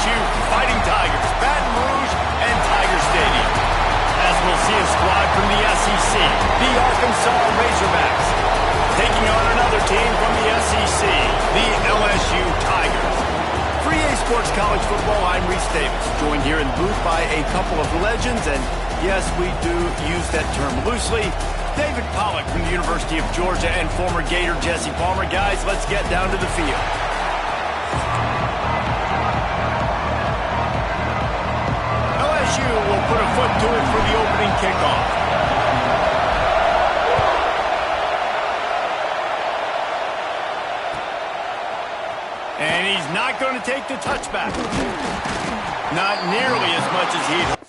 LSU Fighting Tigers, Baton Rouge, and Tiger Stadium. As we'll see a squad from the SEC, the Arkansas Razorbacks, taking on another team from the SEC, the LSU Tigers. Free A Sports College Football, I'm Reese Davis, joined here in the booth by a couple of legends, and yes, we do use that term loosely. David Pollack from the University of Georgia and former Gator Jesse Palmer. Guys, let's get down to the field. LSU will put a foot to it for the opening kickoff. And he's not going to take the touchback. Not nearly as much as he'd hoped.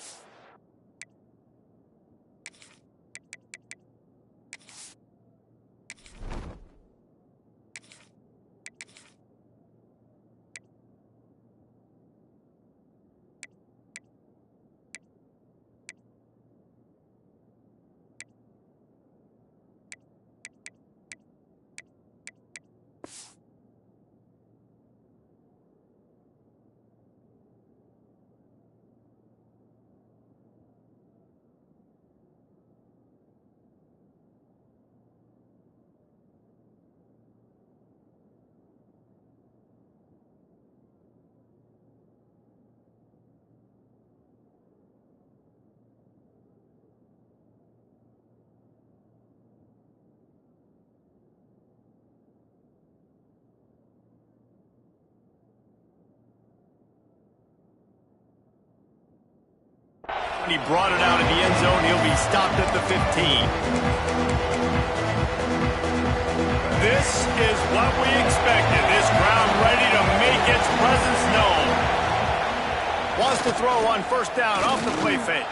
He brought it out of the end zone. He'll be stopped at the 15. This is what we expected. This crowd ready to make its presence known. Wants to throw on first down off the play fake.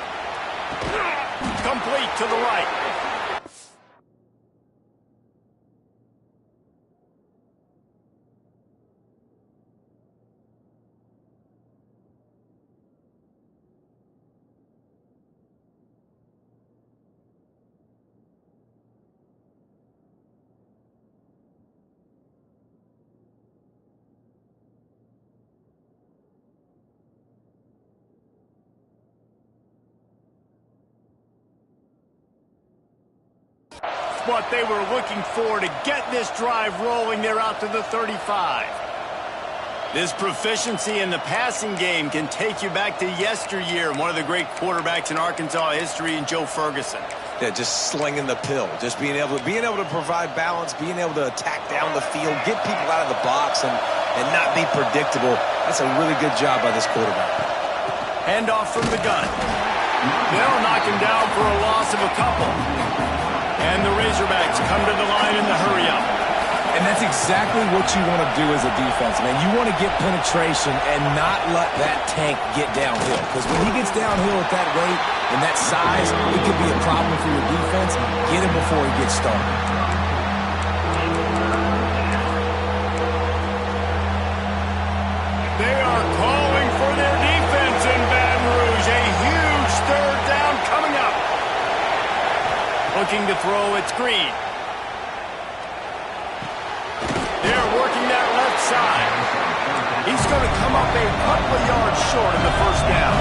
Complete to the right. What they were looking for to get this drive rolling. They're out to the 35. This proficiency in the passing game can take you back to yesteryear, one of the great quarterbacks in Arkansas history, in Joe Ferguson. Yeah, just slinging the pill, just being able to provide balance, being able to attack down the field, get people out of the box, and not be predictable. That's a really good job by this quarterback. Handoff from the gun. They'll knock him down for a loss of a couple. And the Razorbacks come to the line in the hurry-up. And that's exactly what you want to do as a defense, man. You want to get penetration and not let that tank get downhill. Because when he gets downhill at that rate and that size, it could be a problem for your defense. Get him before he gets started. They are calling for their defense in Baton Rouge. A huge third down coming up. Looking to throw, it's Green. They're working that left side. He's going to come up a couple of yards short of the first down.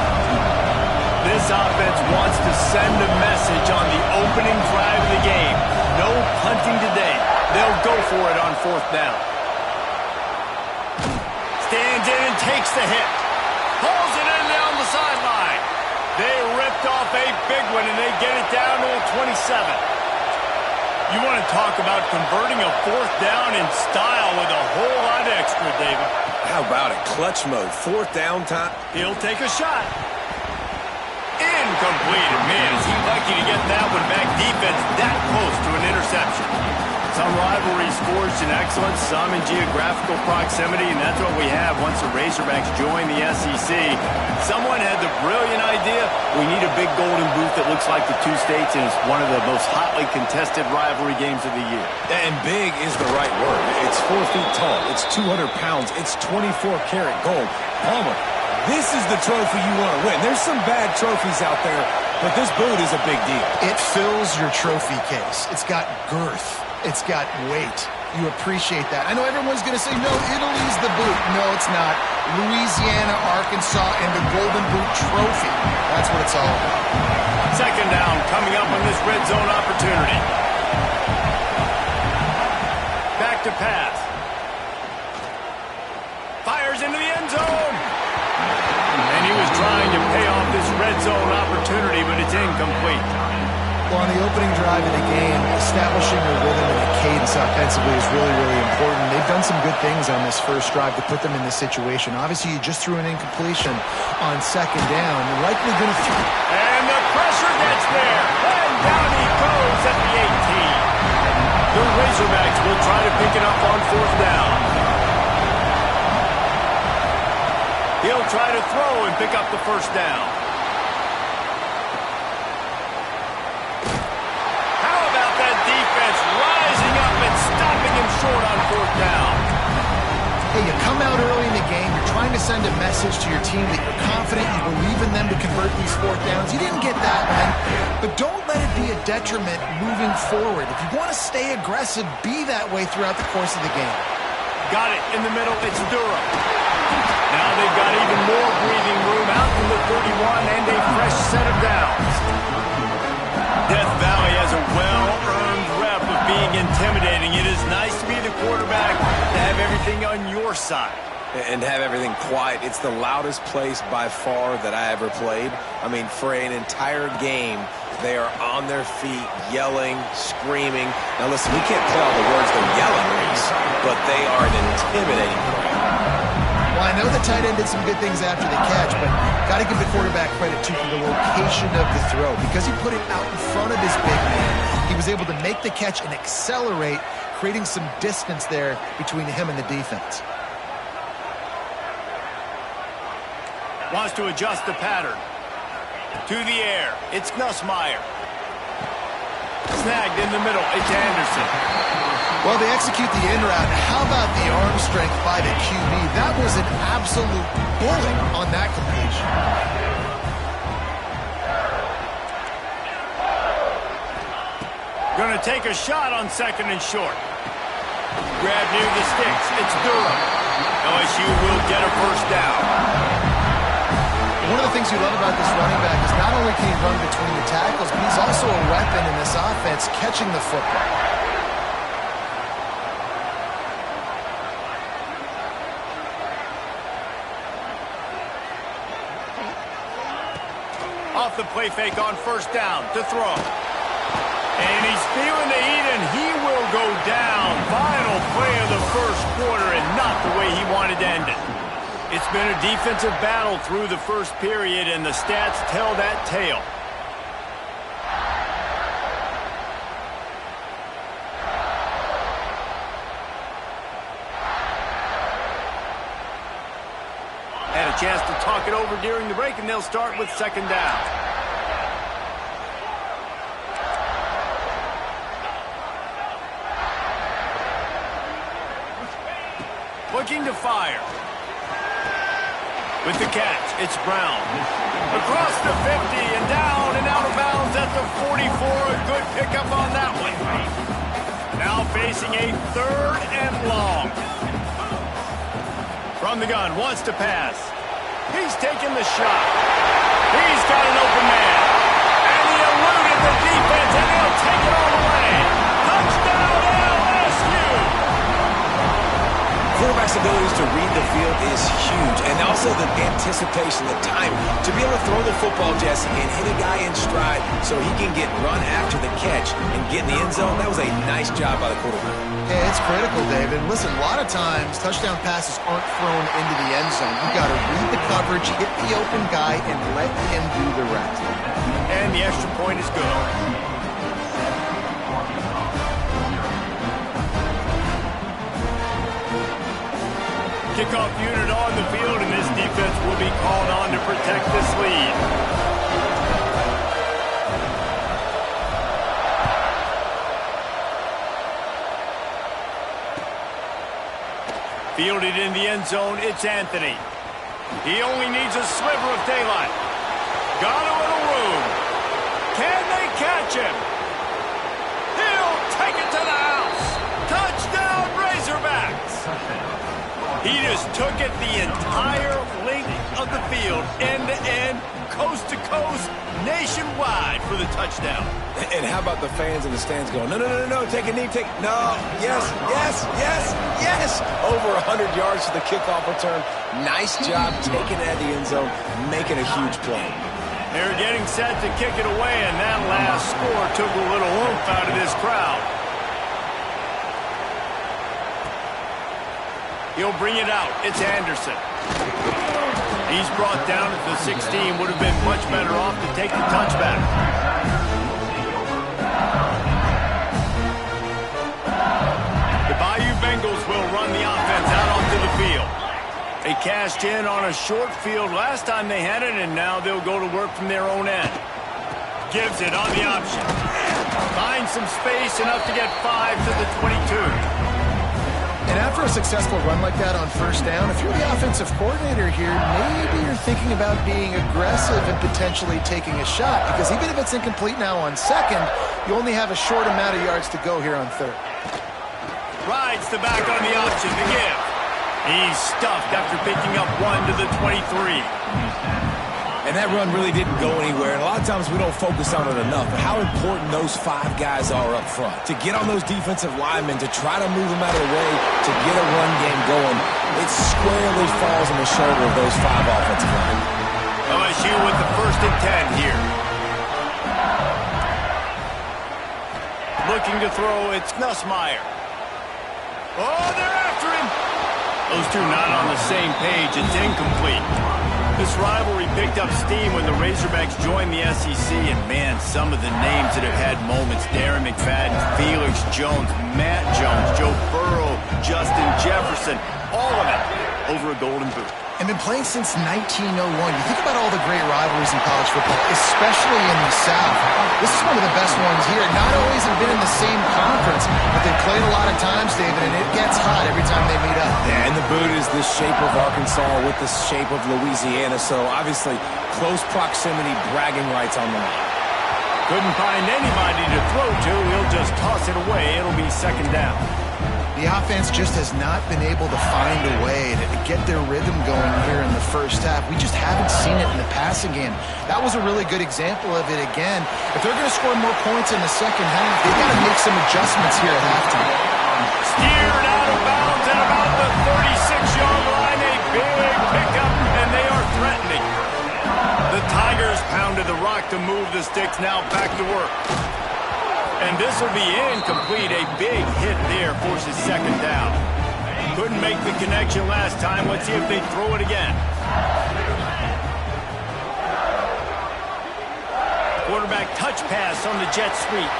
This offense wants to send a message on the opening drive of the game. No punting today. They'll go for it on fourth down. Stands in and takes the hit. Pulls it in down the sideline. They ripped off a big one, and they get it down to a 27. You want to talk about converting a fourth down in style with a whole lot extra, David. How about it? Clutch mode. Fourth down time. He'll take a shot. Incomplete. And man, is he lucky to get that one back. Defense that close to an interception. Some rivalries forged in excellence, some in geographical proximity, and that's what we have once the Razorbacks join the SEC. Someone had the brilliant idea, we need a big golden boot that looks like the two states, and it's one of the most hotly contested rivalry games of the year. And big is the right word. It's 4 feet tall. It's 200 pounds. It's 24-karat gold. Palmer, this is the trophy you want to win. There's some bad trophies out there, but this boot is a big deal. It fills your trophy case. It's got girth. It's got weight. You appreciate that. I know everyone's going to say, no, Italy's the boot. No, it's not. Louisiana, Arkansas, and the Golden Boot Trophy. That's what it's all about. Second down coming up on this red zone opportunity. Back to pass. Fires into the end zone. And he was trying to pay off this red zone opportunity, but it's incomplete. Well, on the opening drive of the game, establishing a rhythm and a cadence offensively is really, really important. They've done some good things on this first drive to put them in this situation. Obviously, you just threw an incompletion on second down. You're likely going to throw. And the pressure gets there. And down he goes at the 18. The Razorbacks will try to pick it up on fourth down. He'll try to throw and pick up the first down. How about that defense rising up and stopping him short on fourth down? Hey, you come out early in the game, you're trying to send a message to your team that you're confident, you believe in them to convert these fourth downs. You didn't get that one, but don't let it be a detriment moving forward. If you want to stay aggressive, be that way throughout the course of the game. Got it in the middle, it's Durham. Now they've got even more breathing room out in the 31 and a fresh set of downs. Death Valley has a well-earned rep of being intimidating. It is nice to be the quarterback, to have everything on your side. And have everything quiet. It's the loudest place by far that I ever played. I mean, for an entire game, they are on their feet, yelling, screaming. Now listen, we can't play all the words they're yelling, but they are an intimidating crowd. Well, I know the tight end did some good things after the catch, but got to give the quarterback credit, too, for the location of the throw. Because he put it out in front of his big man, he was able to make the catch and accelerate, creating some distance there between him and the defense. Wants to adjust the pattern. To the air. It's Nussmeier. Snagged in the middle. It's Anderson. Well, they execute the in route. How about the arm strength by the QB? That was an absolute bullet on that completion. Going to take a shot on second and short. Grab near the sticks. It's Durham. LSU will get a first down. One of the things you love about this running back is not only can he run between the tackles, but he's also a weapon in this offense catching the football. Off the play fake on first down to throw. And he's feeling the heat, and he will go down. Final play of the first quarter, and not the way he wanted to end it. It's been a defensive battle through the first period, and the stats tell that tale. Had a chance to talk it over during the break, and they'll start with second down. Looking to fire. With the catch, it's Brown. Across the 50 and down and out of bounds at the 44. A good pickup on that one. Now facing a third and long. From the gun, wants to pass. He's taking the shot. He's got an open man. And he eluded the defense, and he'll take it all the way. Touchdown, LSU! Quarterback's abilities to read the field is huge, and also the anticipation, the time to be able to throw the football, Jesse, and hit a guy in stride so he can get run after the catch and get in the end zone. That was a nice job by the quarterback. Yeah, it's critical, David. Listen, a lot of times touchdown passes aren't thrown into the end zone. You've got to read the coverage, hit the open guy, and let him do the rest. And the extra point is good. Kickoff unit on the field, and this defense will be called on to protect this lead. Fielded in the end zone, it's Anthony. He only needs a sliver of daylight. Got a little room. Can they catch him? He'll take it to the house. He just took it the entire length of the field, end to end, coast to coast, nationwide for the touchdown. And how about the fans in the stands going, no, no, no, no, no, take a knee, no, yes, yes, yes, yes. Over 100 yards to the kickoff return. Nice job taking it at the end zone, making a huge play. They're getting set to kick it away, and that last score took a little oomph out of this crowd. He'll bring it out. It's Anderson. He's brought down at the 16. Would have been much better off to take the touchback. The Bayou Bengals will run the offense out onto the field. They cashed in on a short field last time they had it, and now they'll go to work from their own end. Gives it on the option. Finds some space, enough to get 5 to the 22. And after a successful run like that on first down, if you're the offensive coordinator here, maybe you're thinking about being aggressive and potentially taking a shot, because even if it's incomplete now on second, you only have a short amount of yards to go here on third. Rides the back on the option to give. He's stuffed after picking up 1 to the 23. And that run really didn't go anywhere. And a lot of times we don't focus on it enough. But how important those 5 guys are up front. To get on those defensive linemen, to try to move them out of the way, to get a run game going, it squarely falls on the shoulder of those 5 offensive linemen. LSU with the 1st and 10 here. Looking to throw, it's Nussmeier. Oh, they're after him. Those two not on the same page. It's incomplete. This rivalry picked up steam when the Razorbacks joined the SEC, and man, some of the names that have had moments: Darren McFadden, Felix Jones, Matt Jones, Joe Burrow, Justin Jefferson, all of it over a golden boot. And been playing since 1901. You think about all the great rivalries in college football, especially in the South. This is one of the best ones here. Not always have been in the same conference, but they've played a lot of times, David, and it gets hot every time they meet up. Yeah, and the boot is the shape of Arkansas with the shape of Louisiana, so obviously close proximity, bragging rights on the line. Couldn't find anybody to throw to. He'll just toss it away. It'll be 2nd down. The offense just has not been able to find a way to get their rhythm going here in the first half. We just haven't seen it in the passing game. That was a really good example of it again. If they're going to score more points in the second half, they've got to make some adjustments here at halftime. Steered out of bounds at about the 36-yard line. A big pickup, and they are threatening. The Tigers pounded the rock to move the sticks. Now back to work. And this will be incomplete. A big hit there forces 2nd down. Couldn't make the connection last time. Let's see if they throw it again. Quarterback touch pass on the jet sweep.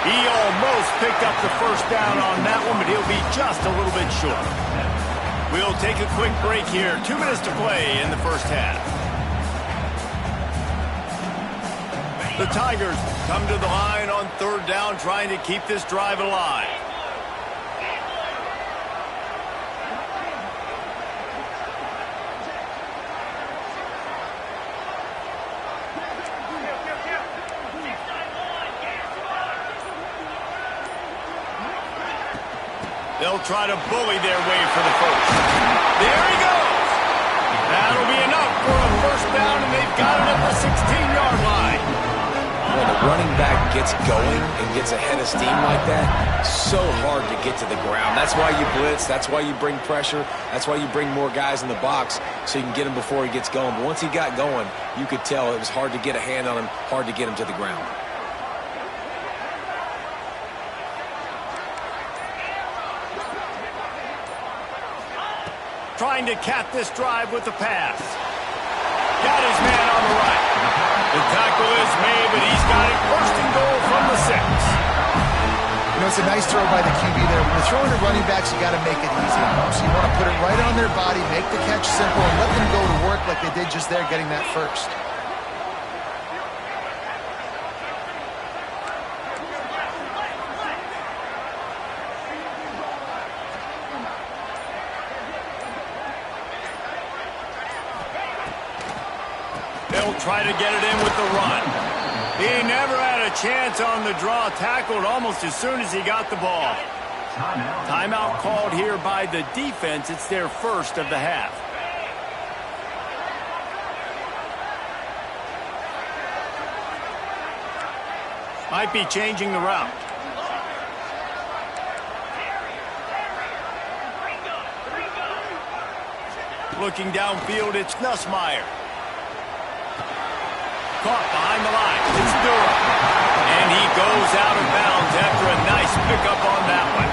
He almost picked up the 1st down on that one, but he'll be just a little bit short. We'll take a quick break here. 2 minutes to play in the first half. The Tigers come to the line on 3rd down, trying to keep this drive alive. They'll try to bully their way for the 1st. There he goes. That'll be enough for a 1st down, and they've got it at the 16-yard line. When the running back gets going and gets ahead of steam like that, so hard to get to the ground. That's why you blitz. That's why you bring pressure. That's why you bring more guys in the box so you can get him before he gets going. But once he got going, you could tell it was hard to get a hand on him, hard to get him to the ground. Trying to cap this drive with the pass. Got his man on the right. The tackle is made, but he's got it 1st and goal from the 6. You know, it's a nice throw by the QB there. When you're throwing to running backs, you got to make it easy on them. So you want to put it right on their body, make the catch simple, and let them go to work like they did just there, getting that 1st. They'll try to get it in with the run. He never had a chance on the draw, tackled almost as soon as he got the ball. Timeout called here by the defense. It's their first of the half. Might be changing the route. Looking downfield, it's Nussmeier. Caught behind the line. It's Durham. And he goes out of bounds after a nice pickup on that one.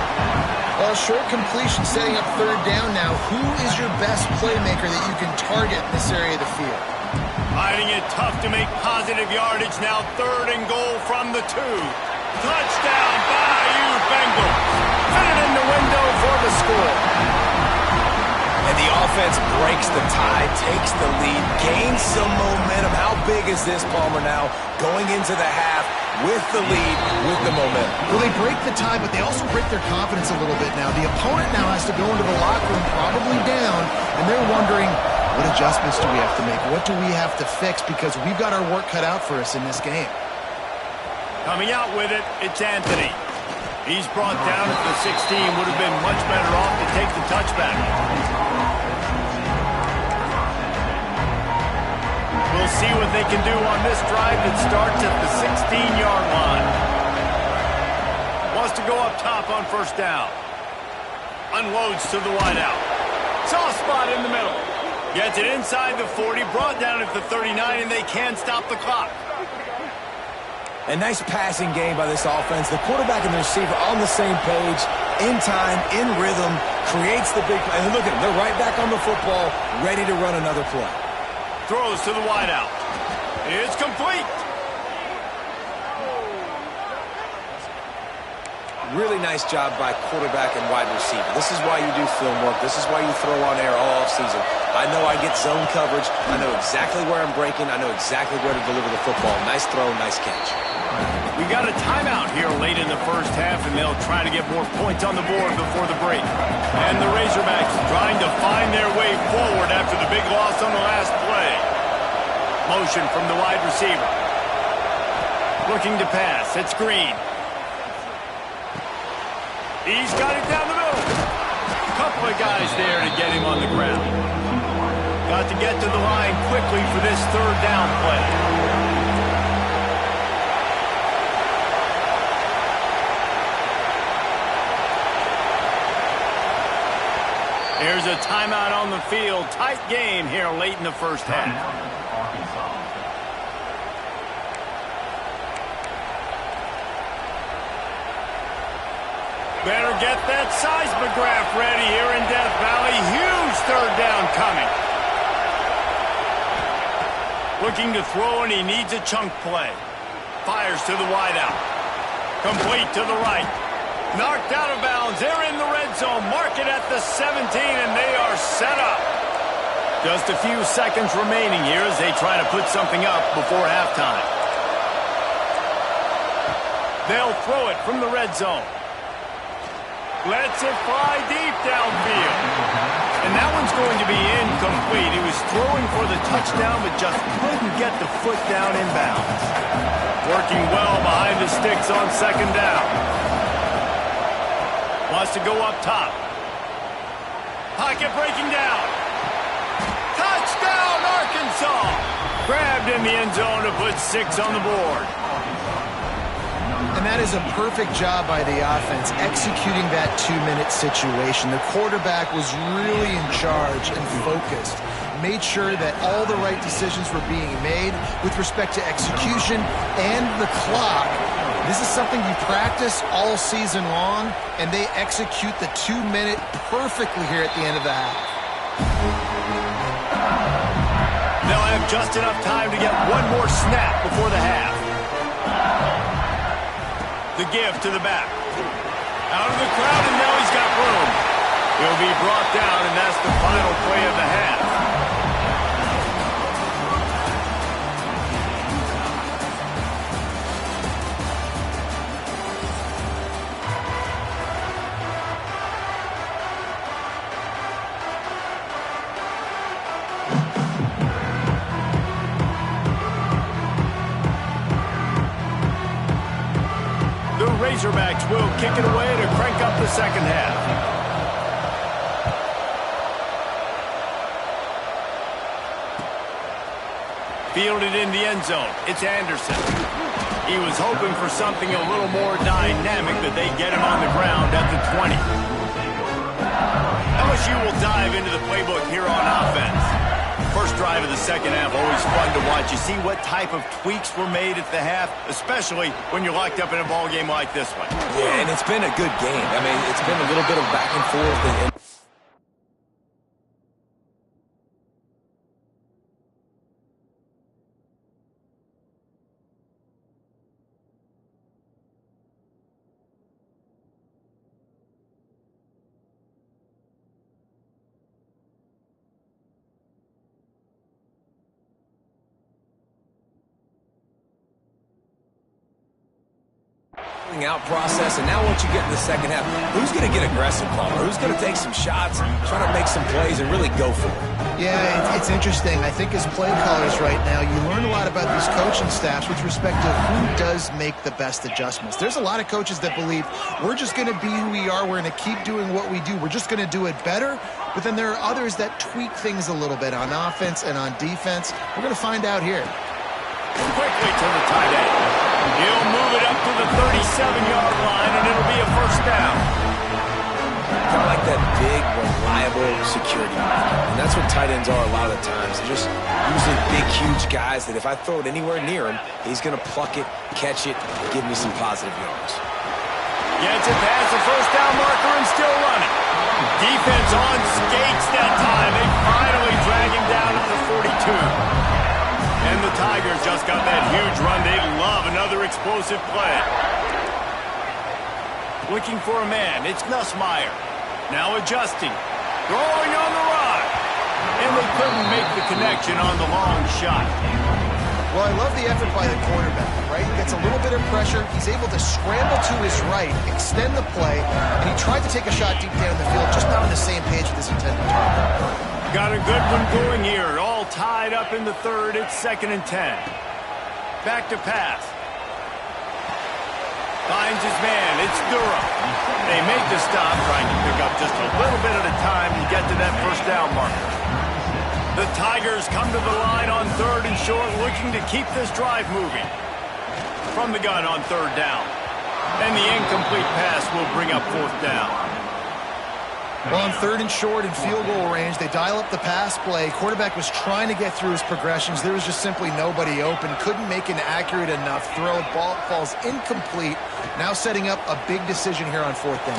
Well, short completion setting up third down now. Who is your best playmaker that you can target in this area of the field? Finding it tough to make positive yardage now. Third and goal from the 2. Touchdown, Bayou Bengals. Fit it in the window for the score. And the offense breaks the tie, takes the lead, gains some momentum. How big is this, Palmer, now? Going into the half with the lead, with the momentum. Well, they break the tie, but they also break their confidence a little bit now. The opponent now has to go into the locker room probably down, and they're wondering, what adjustments do we have to make? What do we have to fix? Because we've got our work cut out for us in this game. Coming out with it, it's Anthony. He's brought down at the 16. Would have been much better off to take the touchback. We'll see what they can do on this drive that starts at the 16-yard line. Wants to go up top on first down. Unloads to the wideout. Soft spot in the middle. Gets it inside the 40, brought down at the 39, and they can't stop the clock. A nice passing game by this offense. The quarterback and the receiver on the same page, in time, in rhythm, creates the big play. And look at them. They're right back on the football, ready to run another play. Throws to the wideout. It's complete. Really nice job by quarterback and wide receiver. This is why you do film work. This is why you throw on air all offseason. I know I get zone coverage. I know exactly where I'm breaking. I know exactly where to deliver the football. Nice throw, nice catch. We got a timeout here late in the first half, and they'll try to get more points on the board before the break. And the Razorbacks trying to find their way forward after the big loss on the last play. Motion from the wide receiver. Looking to pass. It's Green. He's got it down the middle. A couple of guys there to get him on the ground. Got to get to the line quickly for this third down play. Here's a timeout on the field. Tight game here late in the first half. Better get that seismograph ready here in Death Valley. Huge third down coming. Looking to throw, and he needs a chunk play. Fires to the wideout. Complete to the right. Knocked out of bounds. They're in the red zone. Mark it at the 17, and they are set up. Just a few seconds remaining here as they try to put something up before halftime. They'll throw it from the red zone. Lets it fly deep downfield. And that one's going to be incomplete. He was throwing for the touchdown, but just couldn't get the foot down in bounds. Working well behind the sticks on second down. Wants to go up top. Pocket breaking down. Touchdown, Arkansas! Grabbed in the end zone to put 6 on the board. And that is a perfect job by the offense, executing that 2-minute situation. The quarterback was really in charge and focused. Made sure that all the right decisions were being made with respect to execution and the clock. This is something you practice all season long, and they execute the 2-minute perfectly here at the end of the half. They'll have just enough time to get one more snap before the half. The give to the back. Out of the crowd, and now he's got room. He'll be brought down, and that's the final play of the half. Razorbacks will kick it away to crank up the second half. Fielded in the end zone. It's Anderson. He was hoping for something a little more dynamic, that they get him on the ground at the 20. LSU will dive into the playbook here on offense. First drive of the second half, always fun to watch. You see what type of tweaks were made at the half, especially when you're locked up in a ball game like this one. Yeah, and it's been a good game. I mean, it's been a little bit of back and forth. And out process, and now once you get in the second half, who's going to get aggressive, Palmer? Who's going to take some shots, try to make some plays, and really go for it? Yeah, it's interesting. I think as play callers right now, you learn a lot about these coaching staffs with respect to who does make the best adjustments. There's a lot of coaches that believe we're just going to be who we are, we're going to keep doing what we do, we're just going to do it better. But then there are others that tweak things a little bit on offense and on defense. We're going to find out here. Quickly to the tight end. He'll move it up to the 37-yard line, and it'll be a first down. Kind of like that big, reliable security. And that's what tight ends are a lot of the times. They're just usually big, huge guys that if I throw it anywhere near him, he's going to pluck it, catch it, give me some positive yards. Gets it past the first down marker and still running. Defense on skates that time. They finally drag him down to the 42. And the Tigers just got that huge run. They love another explosive play. Looking for a man. It's Nussmeier. Now adjusting. Throwing on the run. And they couldn't make the connection on the long shot. Well, I love the effort by the quarterback, right? He gets a little bit of pressure. He's able to scramble to his right, extend the play, and he tried to take a shot deep down the field, just not on the same page with his intended target. Got a good one going here. All tied up in the third. It's 2nd and 10. Back to pass. Finds his man. It's Durham. They make the stop, trying to pick up just a little bit at a time to get to that first down marker. The Tigers come to the line on 3rd and short, looking to keep this drive moving. From the gun on 3rd down. And the incomplete pass will bring up 4th down. Well, on 3rd and short and field goal range, they dial up the pass play. Quarterback was trying to get through his progressions. There was just simply nobody open. Couldn't make an accurate enough throw. Ball falls incomplete. Now setting up a big decision here on 4th down.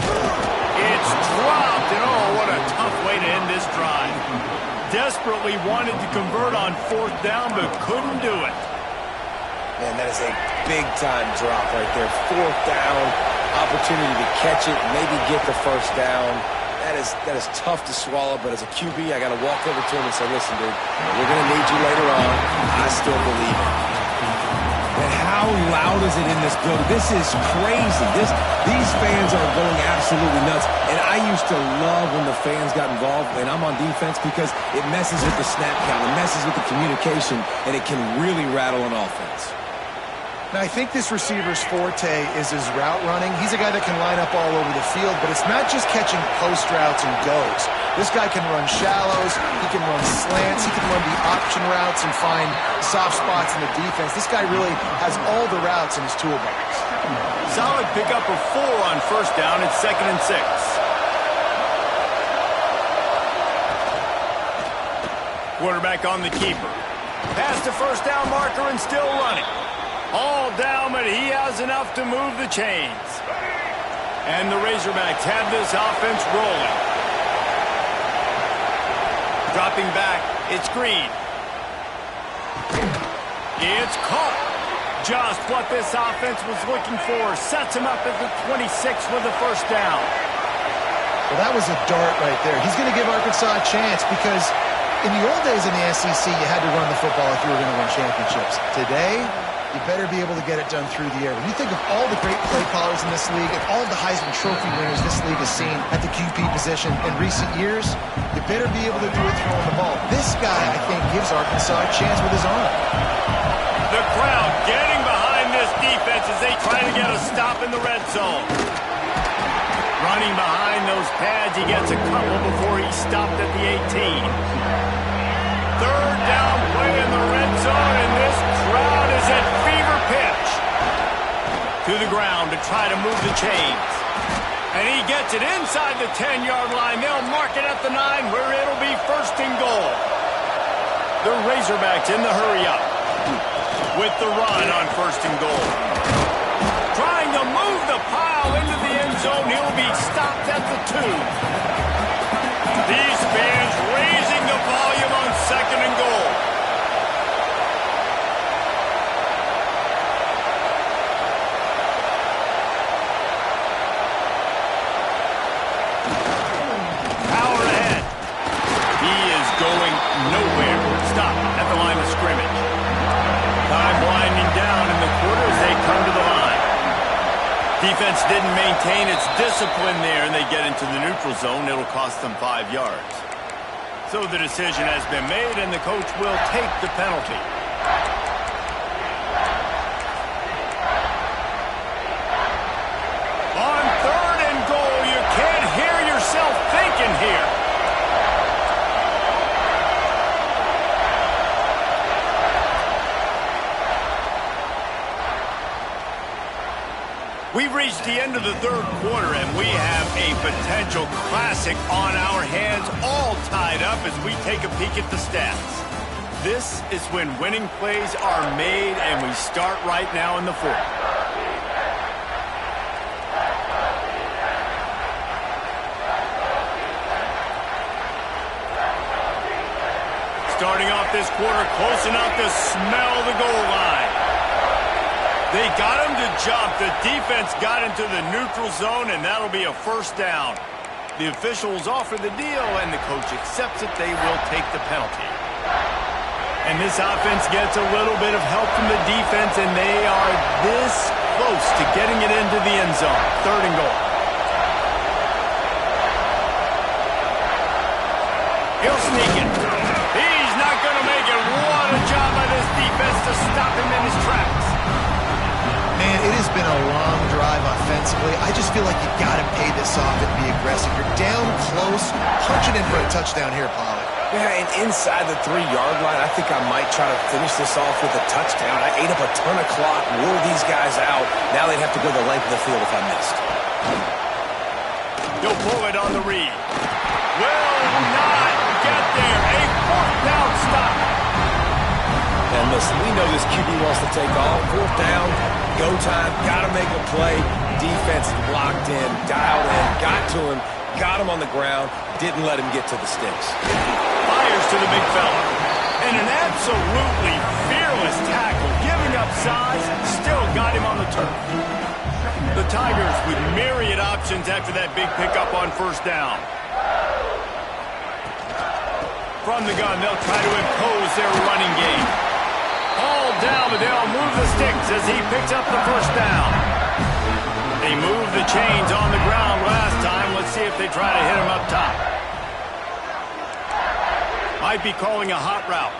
It's dropped, and oh, what a tough way to end this drive. Desperately wanted to convert on 4th down, but couldn't do it. Man, that is a big-time drop right there. 4th down, opportunity to catch it, maybe get the first down. That is tough to swallow, but as a QB, I got to walk over to him and say, listen, dude, we're going to need you later on. I still believe it. And how loud is it in this building? This is crazy. These fans are going absolutely nuts. And I used to love when the fans got involved, and I'm on defense, because it messes with the snap count, it messes with the communication, and it can really rattle an offense. Now, I think this receiver's forte is his route running. He's a guy that can line up all over the field, but it's not just catching post routes and goes. This guy can run shallows, he can run slants, he can run the option routes and find soft spots in the defense. This guy really has all the routes in his toolbox. Solid pickup of 4 on 1st down. It's 2nd and 6. Quarterback on the keeper. Past the first down marker and still running. All down, but he has enough to move the chains. And the Razorbacks have this offense rolling. Dropping back, it's Green. It's caught. Just what this offense was looking for. Sets him up at the 26 with the first down. Well, that was a dart right there. He's going to give Arkansas a chance, because in the old days in the SEC, you had to run the football if you were going to win championships. Today, you better be able to get it done through the air. When you think of all the great play callers in this league and all the Heisman Trophy winners this league has seen at the QB position in recent years, you better be able to do it throwing the ball. This guy, I think, gives Arkansas a chance with his arm. The crowd getting behind this defense as they try to get a stop in the red zone. Running behind those pads, he gets a couple before he stopped at the 18. Third down play in the red zone, and this crowd is at fever pitch. To the ground to try to move the chains. And he gets it inside the 10-yard line. They'll mark it at the 9 where it'll be first and goal. The Razorbacks in the hurry-up with the run on first and goal. Trying to move the pile into the end zone. He'll be stopped at the 2. These fans raising the volume on second and goal. Power ahead. He is going nowhere. Stop at the line of scrimmage. Time winding down in the quarter as they come to the line. Defense didn't maintain its discipline there, and they get into the neutral zone. It'll cost them 5 yards. So the decision has been made, and the coach will take the penalty. On third and goal, you can't hear yourself thinking here. We've reached the end of the third quarter, and we have a potential classic on our hands, all tied up as we take a peek at the stats. This is when winning plays are made, and we start right now in the fourth. Starting off this quarter close enough to smell the goal line. They got him to jump. The defense got into the neutral zone, and that'll be a first down. The officials offer the deal, and the coach accepts it. They will take the penalty. And this offense gets a little bit of help from the defense, and they are this close to getting it into the end zone. Third and goal. He'll sneak it. He's not going to make it. What a job by this defense to stop him in his tracks. Man, it has been a long drive offensively. I just feel like you got to pay this off and be aggressive. You're down close. Punch it in for a touchdown here, Pollard. Yeah, and inside the 3-yard line, I think I might try to finish this off with a touchdown. I ate up a ton of clock, wore these guys out. Now they'd have to go the length of the field if I missed. He'll pull it on the read. Will not get there. A fourth down stop. And listen, we know this QB wants to take off. Fourth down, go time, got to make a play. Defense locked in, dialed in, got to him, got him on the ground, didn't let him get to the sticks. Fires to the big fella. And an absolutely fearless tackle, giving up size, still got him on the turf. The Tigers with myriad options after that big pickup on first down. From the gun, they'll try to impose their running game. All down, but they'll move the sticks as he picks up the first down. They moved the chains on the ground last time. Let's see if they try to hit him up top. Might be calling a hot route.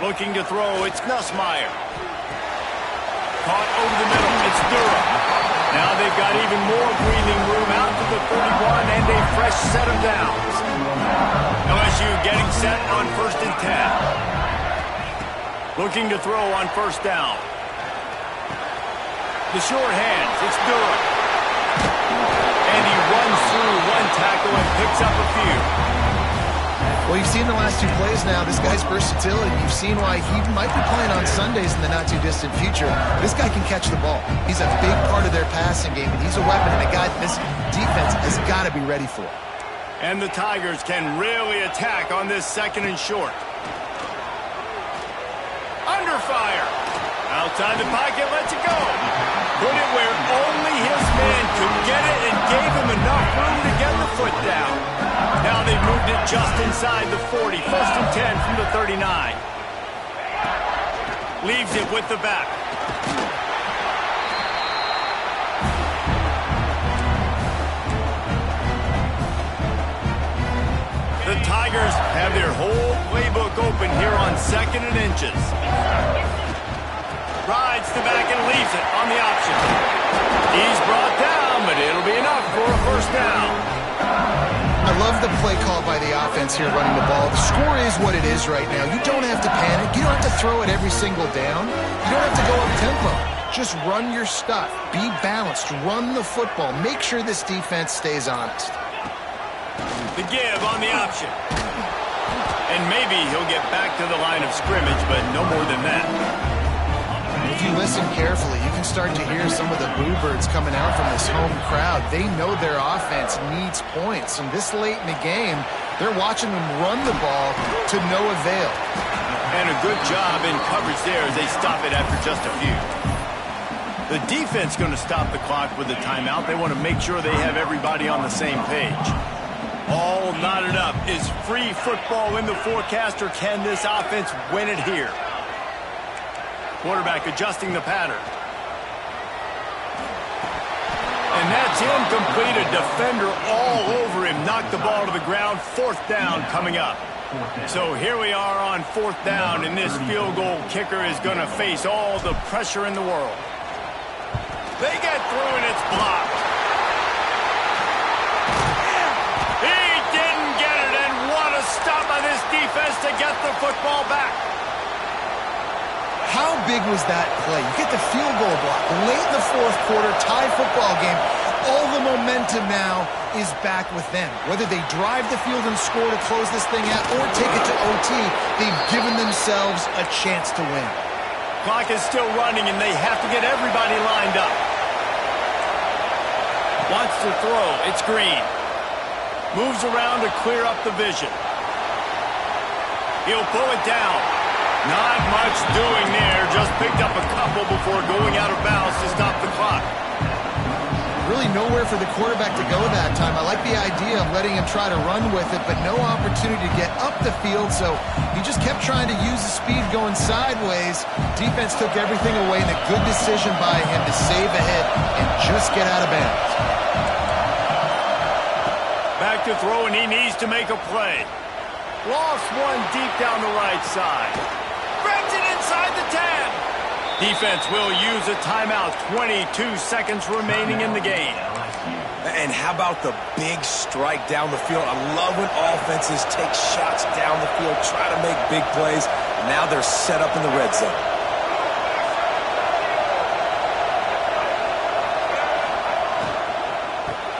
Looking to throw, it's Nussmeier. Caught over the middle, it's Durham. Now they've got even more breathing room out to the 31 and a fresh set of downs. LSU getting set on first and 10. Looking to throw on first down. The short hands, it's Durham. And he runs through one tackle and picks up a few. Well, you've seen the last 2 plays now. This guy's versatility. You've seen why he might be playing on Sundays in the not-too-distant future. This guy can catch the ball. He's a big part of their passing game, and he's a weapon and a guy that this defense has got to be ready for. And the Tigers can really attack on this second and short. Under fire. Outside the pocket, lets it go. Put it where only his man could get it and gave him enough room to get the foot down. Now they've moved it just inside the 40. First and 10 from the 39. Leaves it with the back. The Tigers have their whole playbook open here on second and inches. Rides the back and leaves it on the option. He's brought down, but but it'll be enough for a first down. I love the play call by the offense here running the ball. The score is what it is right now. You don't have to panic. You don't have to throw it every single down. You don't have to go up-tempo. Just run your stuff. Be balanced. Run the football. Make sure this defense stays honest. The give on the option. And maybe he'll get back to the line of scrimmage, but no more than that. If you listen carefully, you can start to hear some of the boo birds coming out from this home crowd. They know their offense needs points, and this late in the game, they're watching them run the ball to no avail. And a good job in coverage there as they stop it after just a few. The defense going to stop the clock with a timeout. They want to make sure they have everybody on the same page. All knotted up. Is free football in the forecast, or can this offense win it here? Quarterback adjusting the pattern. And that's incomplete. A defender all over him. Knocked the ball to the ground. Fourth down coming up. So here we are on fourth down, and this field goal kicker is going to face all the pressure in the world. They get through, and it's blocked. He didn't get it, and what a stop by this defense to get the football back. How big was that play? You get the field goal block late in the fourth quarter, tie football game. All the momentum now is back with them. Whether they drive the field and score to close this thing out or take it to OT, they've given themselves a chance to win. Clock is still running, and they have to get everybody lined up. Wants to throw. It's Green. Moves around to clear up the vision. He'll pull it down. Not much doing there. Just picked up a couple before going out of bounds to stop the clock. Really nowhere for the quarterback to go that time. I like the idea of letting him try to run with it, but no opportunity to get up the field, so he just kept trying to use the speed going sideways. Defense took everything away, and a good decision by him to save a hit and just get out of bounds. Back to throw, and he needs to make a play. Lost one deep down the right side. Grabs it inside the 10. Defense will use a timeout. 22 seconds remaining in the game. And how about the big strike down the field? I love when offenses take shots down the field, try to make big plays. Now they're set up in the red zone.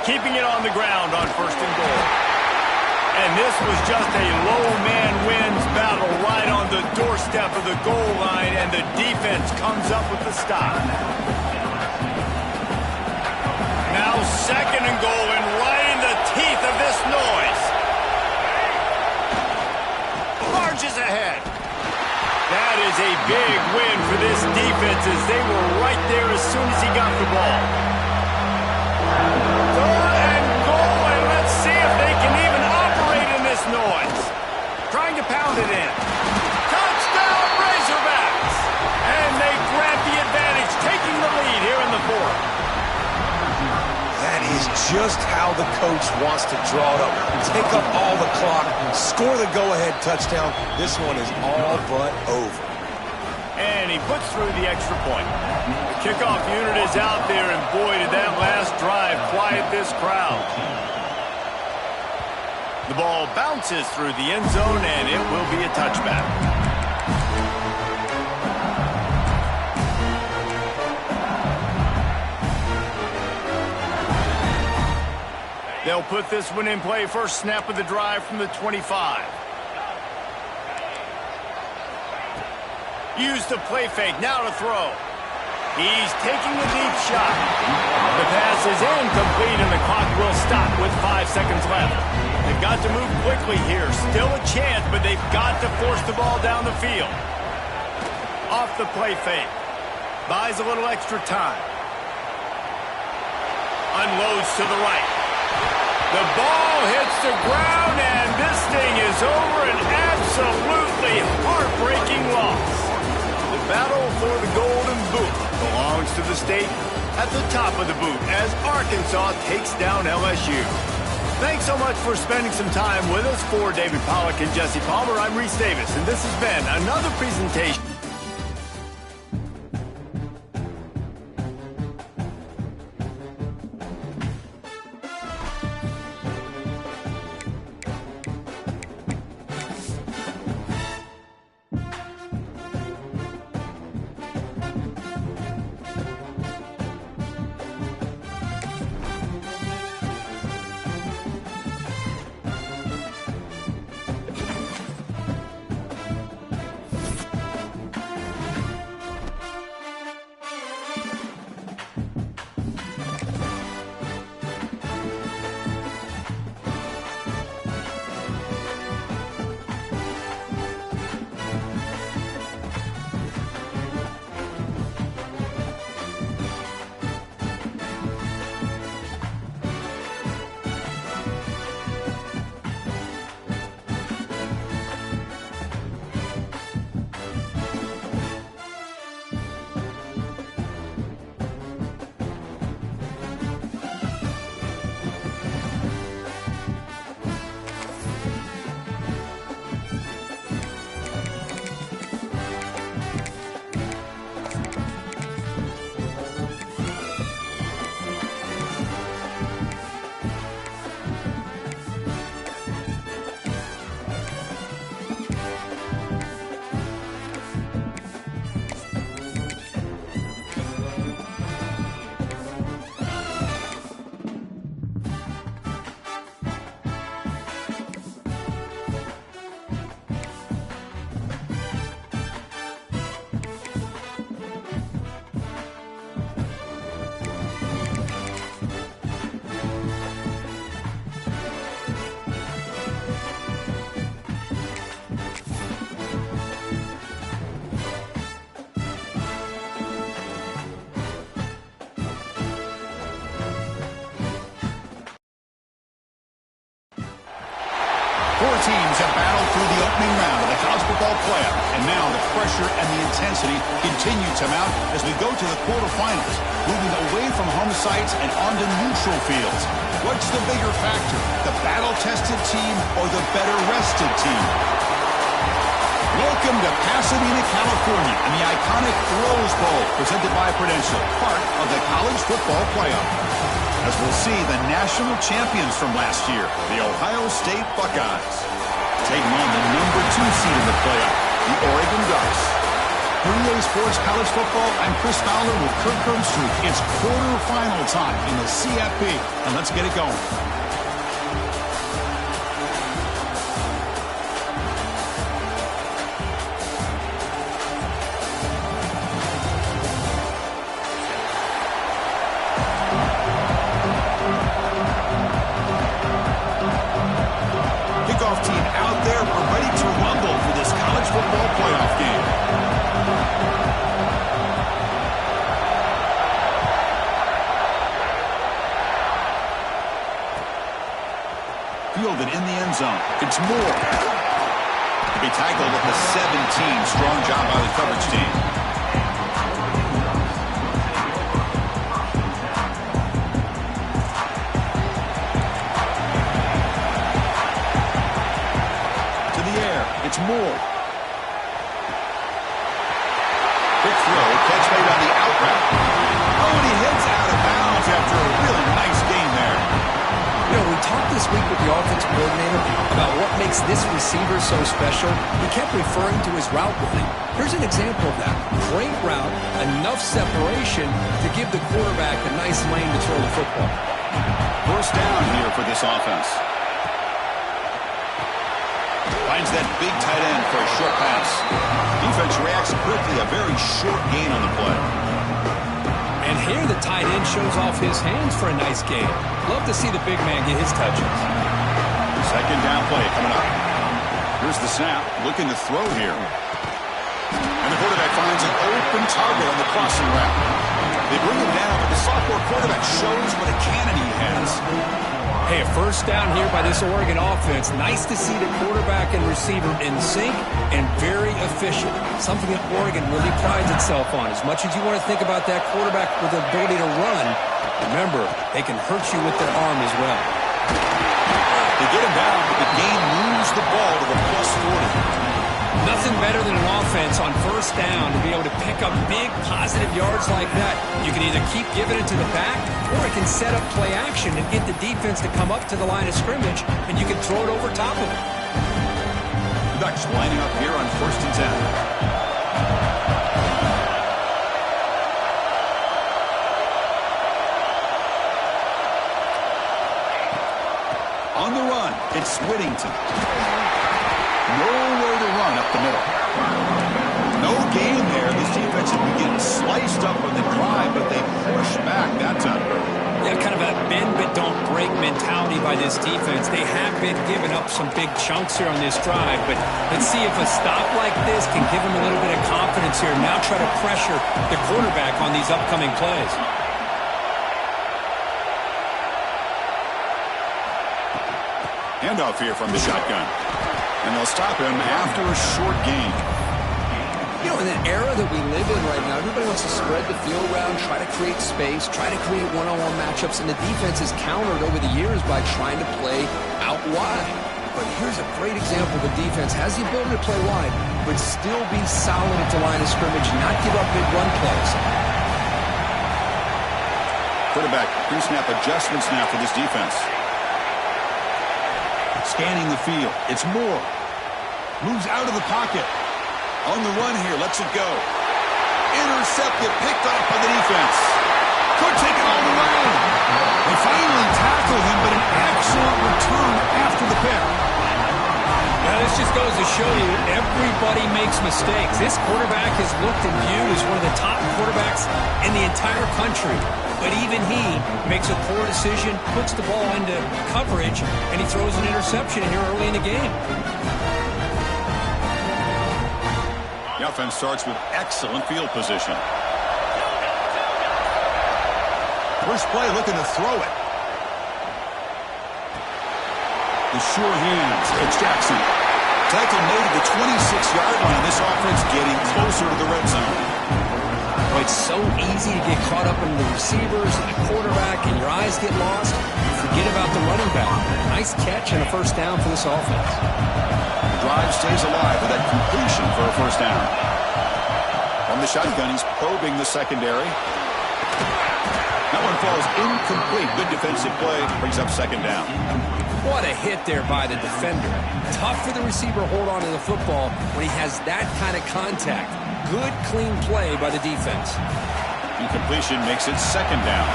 Keeping it on the ground on first and goal. And this was just a low man wins battle right on the doorstep of the goal line, and the defense comes up with the stop. Now second and goal, and right in the teeth of this noise. Marches ahead. That is a big win for this defense, as they were right there as soon as he got the ball. Third and goal, and let's see if they can even operate in this noise. Trying to pound it in. Touchdown, Razorbacks! And they grab the advantage, taking the lead here in the fourth. That is just how the coach wants to draw it up. Take up all the clock, score the go-ahead touchdown. This one is all but over. And he puts through the extra point. The kickoff unit is out there, and boy, did that last drive quiet this crowd. The ball bounces through the end zone, and it will be a touchback. They'll put this one in play. First snap of the drive from the 25. Use the play fake, now to throw. He's taking a deep shot. The pass is incomplete, and the clock will stop with 5 seconds left. They've got to move quickly here. Still a chance, but they've got to force the ball down the field. Off the play fake. Buys a little extra time. Unloads to the right. The ball hits the ground, and this thing is over. An absolutely heartbreaking loss. The battle for the Golden Boot belongs to the state at the top of the boot as Arkansas takes down LSU. Thanks so much for spending some time with us. For David Pollack and Jesse Palmer, I'm Reese Davis, and this has been another presentation. Four teams have battled through the opening round of the college football playoff, and now the pressure and the intensity continue to mount as we go to the quarterfinals, moving away from home sites and onto neutral fields. What's the bigger factor, the battle-tested team or the better-rested team? Welcome to Pasadena, California, and the iconic Rose Bowl, presented by Prudential, part of the college football playoff. As we'll see the national champions from last year, the Ohio State Buckeyes, taking on the number 2 seed in the playoff, the Oregon Ducks. For EA Sports College Football, I'm Chris Fowler with Kirk Herbstreit. It's quarterfinal time in the CFP, and let's get it going. Fielded in the end zone. It's Moore. To be tackled at the 17. Strong job by the coverage team. To the air. It's Moore. Quick throw. Catch made on the out route. Oh, and he hits out of bounds after a really nice gain there. You know, we talked this week with the offensive coordinator about what makes this receiver so special. He kept referring to his route running. Here's an example of that. Great route, enough separation to give the quarterback a nice lane to throw the football. First down here for this offense. Finds that big tight end for a short pass. Defense reacts quickly, a very short gain on the play. And here the tight end shows off his hands for a nice gain. Love to see the big man get his touches. Second down play coming up. Here's the snap, looking to throw here. And the quarterback finds an open target on the crossing route. They bring him down, but the sophomore quarterback shows what a cannon he has. Hey, a first down here by this Oregon offense. Nice to see the quarterback and receiver in sync and very efficient. Something that Oregon really prides itself on. As much as you want to think about that quarterback with the ability to run, remember, they can hurt you with their arm as well. They get him down, but the game moves the ball to the plus 40. Nothing better than an offense on first down to be able to pick up big positive yards like that. You can either keep giving it to the back, or it can set up play action and get the defense to come up to the line of scrimmage, and you can throw it over top of it. The Ducks lining up here on 1st and 10. On the run, it's Whittington. Nowhere to run up the middle. No gain there. This defense has been getting sliced up on the drive, but they push back that time. Yeah, kind of a bend but don't break mentality by this defense. They have been giving up some big chunks here on this drive, but let's see if a stop like this can give them a little bit of confidence here. Now try to pressure the quarterback on these upcoming plays. Handoff here from the shotgun. And they'll stop him after a short gain. You know, in an era that we live in right now, everybody wants to spread the field around, try to create space, try to create one-on-one matchups, and the defense is countered over the years by trying to play out wide. But here's a great example. The defense has the ability to play wide, but still be solid at the line of scrimmage, not give up big run plays. Quarterback, pre-snap adjustments now for this defense. Scanning the field. It's Moore. Moves out of the pocket. On the run here. Lets it go. Intercepted. Picked off by the defense. Could take it all the way. They finally tackle him, but an excellent return after the pick. Now, this just goes to show you everybody makes mistakes. This quarterback is looked and viewed as one of the top quarterbacks in the entire country. But even he makes a poor decision, puts the ball into coverage, and he throws an interception here early in the game. The offense starts with excellent field position. First play looking to throw it. The sure hands. It's Jackson. Tackle made at the 26-yard line. This offense getting closer to the red zone. Well, it's so easy to get caught up in the receivers and the quarterback, and your eyes get lost. Forget about the running back. Nice catch and a first down for this offense. The drive stays alive with that completion for a first down. From the shotgun, he's probing the secondary. That one falls incomplete. Good defensive play. Brings up second down. What a hit there by the defender. Tough for the receiver to hold on to the football when he has that kind of contact. Good, clean play by the defense. Incompletion makes it second down.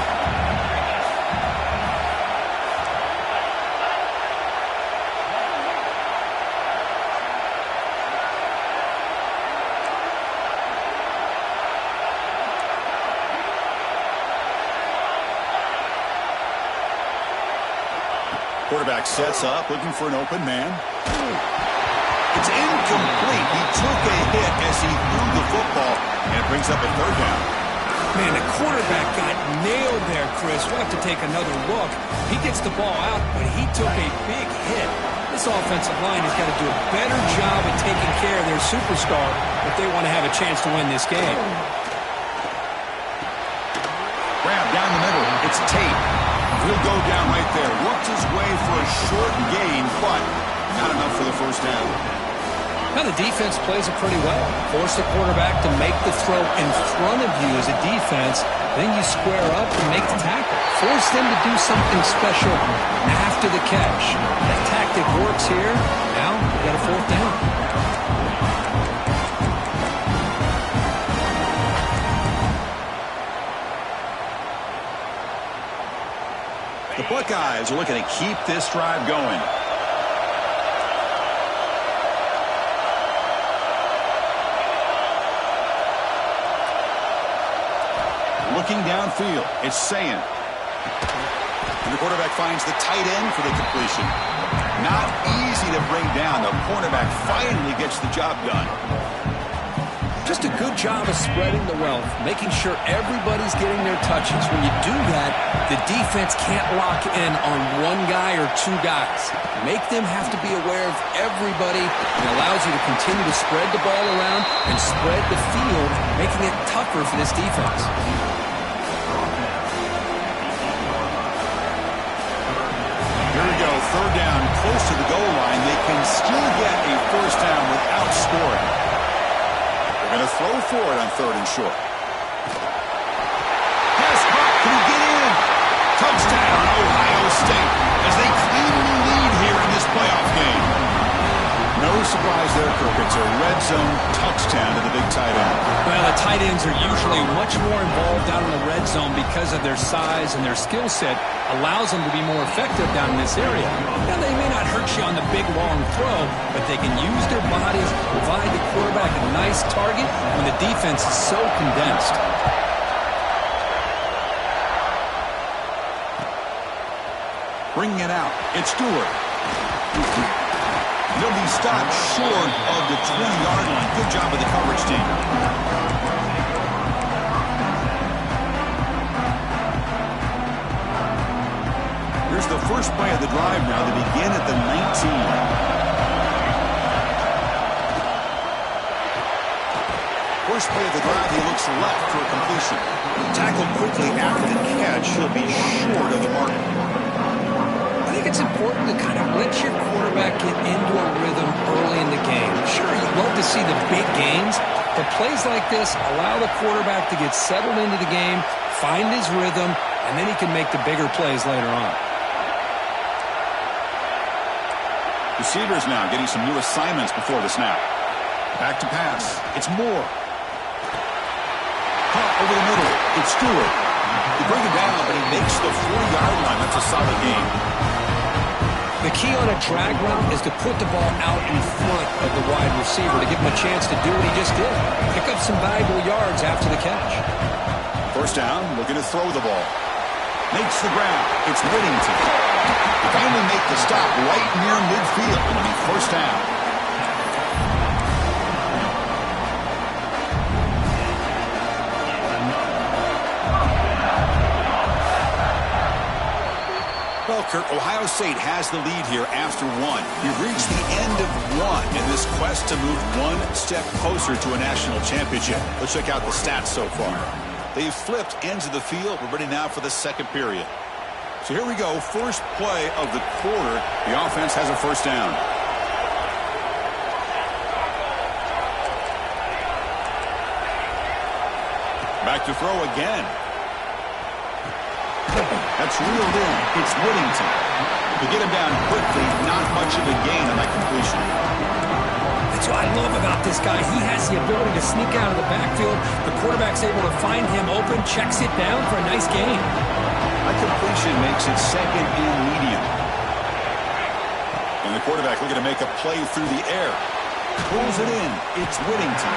Quarterback sets up, looking for an open man. It's incomplete. He took a hit as he threw the football, and it brings up a third down. Man, the quarterback got nailed there, Chris. We'll have to take another look. He gets the ball out, but he took a big hit. This offensive line has got to do a better job of taking care of their superstar if they want to have a chance to win this game. Grab down the middle. It's Tate. He'll go down right there. Worked his way for a short gain, but not enough for the first down. Now the defense plays it pretty well. Force the quarterback to make the throw in front of you as a defense. Then you square up and make the tackle. Force them to do something special after the catch. That tactic works here. Now we got a fourth down. The Buckeyes are looking to keep this drive going. Looking downfield, it's Sayin. And the quarterback finds the tight end for the completion. Not easy to bring down. The cornerback finally gets the job done. Just a good job of spreading the wealth, making sure everybody's getting their touches. When you do that, the defense can't lock in on one guy or two guys. Make them have to be aware of everybody. It allows you to continue to spread the ball around and spread the field, making it tougher for this defense. Here we go, third down, close to the goal line. They can still get a first down without scoring. They're going to throw for it on third and short. Pass caught. Can he get in? Touchdown, Ohio State, as they cleanly lead here in this playoff game. No surprise there, Kirk. It's a red zone touchdown to the big tight end. Well, the tight ends are usually much more involved down in the red zone because of their size and their skill set allows them to be more effective down in this area. Now, they may not hurt you on the big, long throw, but they can use their bodies to provide the quarterback a nice target when the defense is so condensed. Bringing it out, it's Stewart. He'll be stopped short of the 20-yard line. Good job of the coverage team. Here's the first play of the drive now. They begin at the 19. First play of the drive, he looks left for a completion. Tackled quickly after the catch. He'll be short of the mark. I think it's important to kind of let your quarterback get into a rhythm early in the game. Sure, you'd love to see the big gains, but plays like this allow the quarterback to get settled into the game, find his rhythm, and then he can make the bigger plays later on. Receivers now getting some new assignments before the snap. Back to pass. It's Moore. Caught over the middle. It's Stewart. They bring him down, but he makes the 40-yard line. That's a solid game. The key on a drag route is to put the ball out in front of the wide receiver to give him a chance to do what he just did. Pick up some valuable yards after the catch. First down, looking to throw the ball. Makes the grab. It's Whittington. They finally make the stop right near midfield. It'll be first down. Well, Kirk, Ohio State has the lead here after one. We've reached the end of one in this quest to move one step closer to a national championship. Let's check out the stats so far. They've flipped ends of the field. We're ready now for the second period. So here we go. First play of the quarter. The offense has a first down. Back to throw again. That's reeled in. It's Whittington. To get him down quickly, not much of a gain on that completion. That's what I love about this guy. He has the ability to sneak out of the backfield. The quarterback's able to find him open, checks it down for a nice gain. That completion makes it second and medium. And the quarterback looking to make a play through the air. Pulls it in. It's Whittington.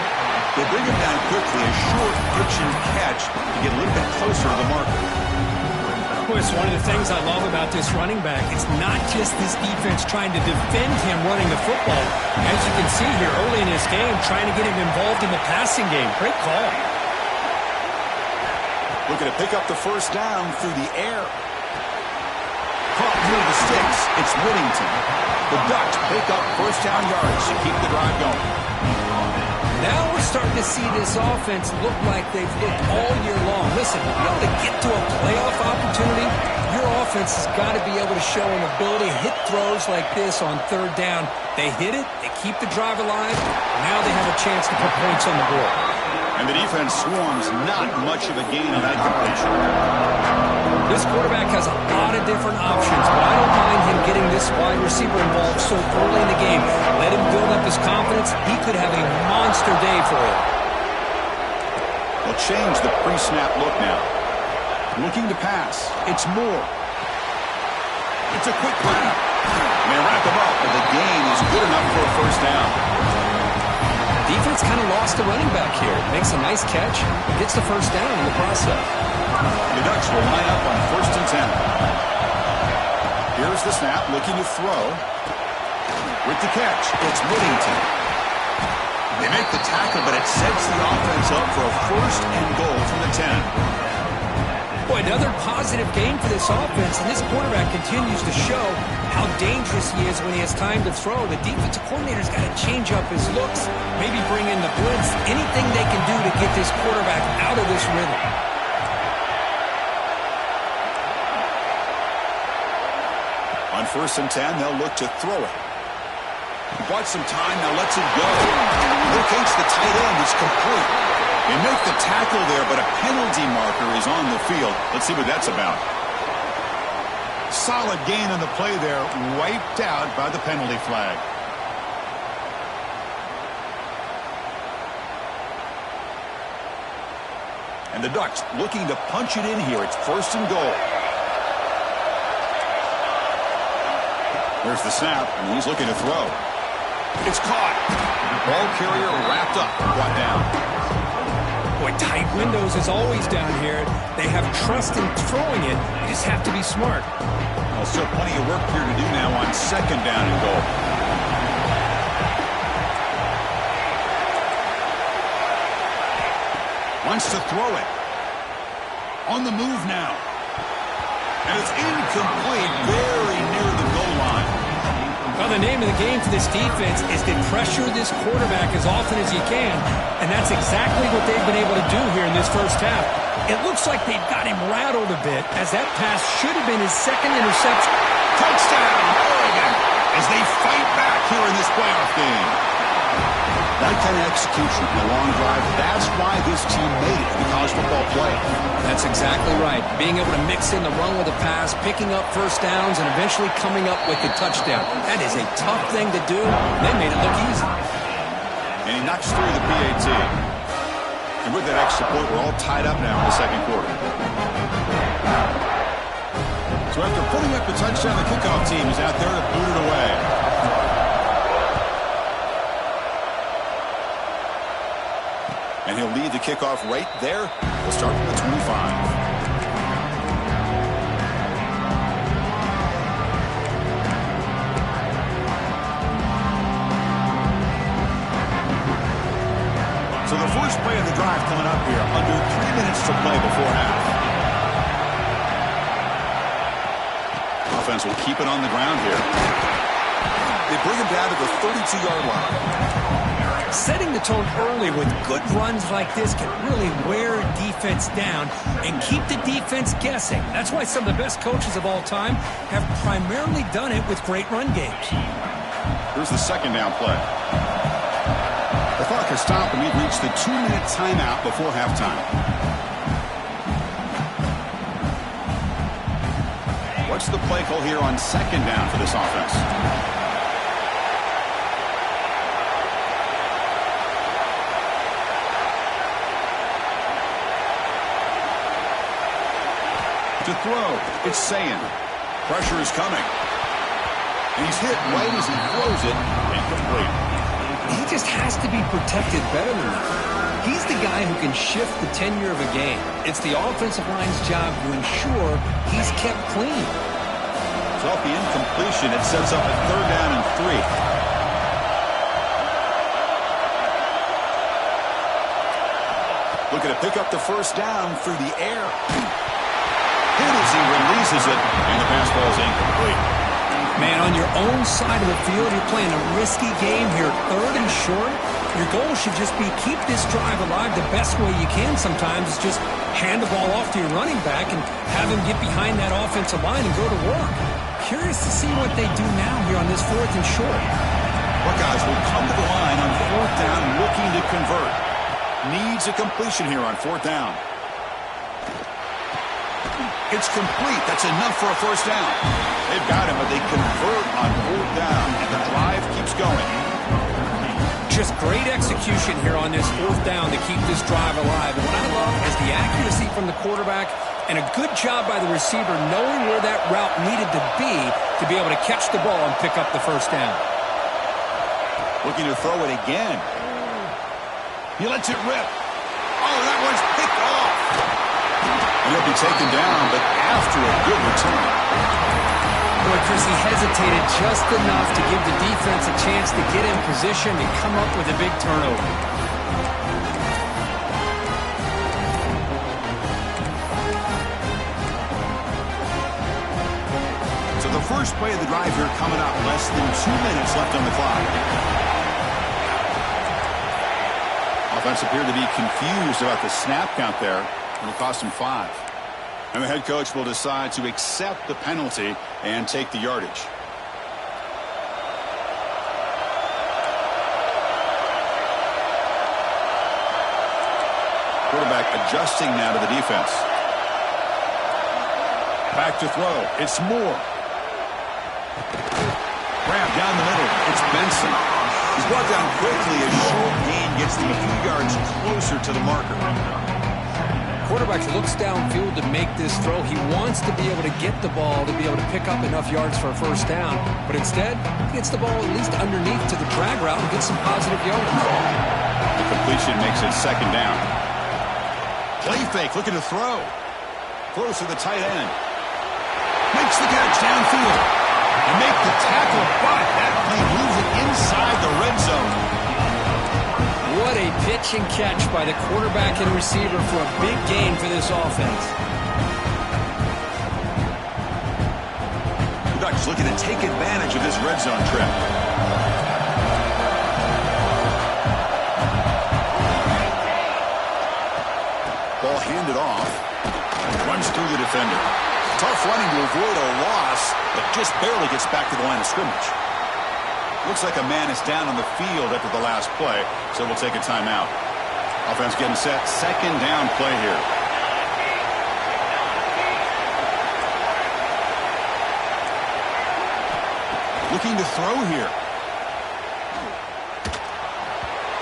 They bring him down quickly. A short friction catch to get a little bit closer to the marker. It's one of the things I love about this running back. It's not just this defense trying to defend him running the football. As you can see here early in this game, trying to get him involved in the passing game. Great call. Looking to pick up the first down through the air. Caught near the sticks. It's Whittington. The Ducks pick up first down yards to keep the drive going. Now we're starting to see this offense look like they've looked all year long. Listen, in order to get to a playoff opportunity, your offense has got to be able to show an ability to hit throws like this on third down. They hit it, they keep the drive alive, now they have a chance to put points on the board. And the defense swarms, not much of a gain on that completion. This quarterback has a lot of different options, but I don't mind him getting this wide receiver involved so early in the game. Let him build up his confidence. He could have a monster day for him. They'll change the pre-snap look now. Looking to pass. It's Moore. It's a quick grab. And they wrap him up, but the gain is good enough for a first down. Defense kind of lost the running back here. Makes a nice catch, gets the first down in the process. The Ducks will line up on 1st and 10. Here's the snap, looking to throw. With the catch, it's Whittington. They make the tackle, but it sets the offense up for a first and goal from the 10. Boy, another positive game for this offense, and this quarterback continues to show how dangerous he is when he has time to throw. The defensive coordinator's got to change up his looks, maybe bring in the blitz, anything they can do to get this quarterback out of this rhythm. On 1st and 10, they'll look to throw it. He bought some time, now lets it go. Locates the tight end, it's complete. They make the tackle there, but a penalty marker is on the field. Let's see what that's about. Solid gain on the play there, wiped out by the penalty flag. And the Ducks looking to punch it in here. It's 1st and goal. There's the snap, and he's looking to throw. It's caught. Ball carrier wrapped up, brought down. Boy, tight windows is always down here. They have trust in throwing it. You just have to be smart. Well, still plenty of work here to do now on 2nd down and goal. Wants to throw it. On the move now. And it's incomplete, very near the goal line. Well, the name of the game for this defense is to pressure this quarterback as often as you can, and that's exactly what they've been able to do here in this first half. It looks like they've got him rattled a bit, as that pass should have been his second interception. Touchdown, Oregon, as they fight back here in this playoff game. That kind of execution in the long drive, that's why this team made it in the college football playoff. That's exactly right. Being able to mix in the run with the pass, picking up first downs, and eventually coming up with the touchdown. That is a tough thing to do. They made it look easy. And he knocks through the PAT. And with that extra point, we're all tied up now in the second quarter. So after putting up the touchdown, the kickoff team is out there to boot it away. And he'll lead the kickoff right there. We'll start from the 25. So the first play of the drive coming up here, under 3 minutes to play before half. offense will keep it on the ground here. They bring him down to the 32-yard line. Setting the tone early with good runs like this can really wear a defense down and keep the defense guessing. That's why some of the best coaches of all time have primarily done it with great run games. Here's the second down play. The clock has stopped, and we've reached the 2-minute timeout before halftime. What's the play call here on second down for this offense? To throw, it's Sayin. Pressure is coming. And he's hit right as he throws it. Incomplete. He just has to be protected better than that. He's the guy who can shift the tenure of a game. It's the offensive line's job to ensure he's kept clean. So off the incompletion, it sets up a 3rd down and 3. Looking to pick up the first down through the air. Hit as he releases it, and the pass ball is incomplete. Man, on your own side of the field, you're playing a risky game here. 3rd and short, your goal should just be keep this drive alive the best way you can sometimes. Is just hand the ball off to your running back and have him get behind that offensive line and go to work. Curious to see what they do now here on this 4th and short. Buckeyes will come to the line on 4th down, looking to convert. Needs a completion here on 4th down. It's complete. That's enough for a first down. They've got him, but they convert on 4th down, and the drive keeps going. Just great execution here on this 4th down to keep this drive alive. And what I love is the accuracy from the quarterback and a good job by the receiver knowing where that route needed to be able to catch the ball and pick up the first down. Looking to throw it again. He lets it rip. Oh, that one's picked off. And he'll be taken down, but after a good return. Boy, Chris, he hesitated just enough to give the defense a chance to get in position and come up with a big turnover. So the first play of the drive here coming up. Less than 2 minutes left on the clock. Offense appeared to be confused about the snap count there. It'll cost him 5. And the head coach will decide to accept the penalty and take the yardage. Quarterback adjusting now to the defense. Back to throw. It's Moore. Grab down the middle. It's Benson. He's brought down quickly as short gain gets them a few yards closer to the marker. Quarterback looks downfield to make this throw. He wants to be able to get the ball to be able to pick up enough yards for a first down. But instead, he gets the ball at least underneath to the drag route and gets some positive yardage. The completion makes it 2nd down. Play fake, looking to throw. Throws to the tight end. Makes the catch downfield. And make the tackle, but that play moves it inside the red zone. What a pitch and catch by the quarterback and receiver for a big gain for this offense. The Ducks looking to take advantage of this red zone trip. Ball handed off. Runs through the defender. Tough running to avoid a loss, but just barely gets back to the line of scrimmage. Looks like a man is down on the field after the last play, so we'll take a timeout. Offense getting set. 2nd down play here. Looking to throw here.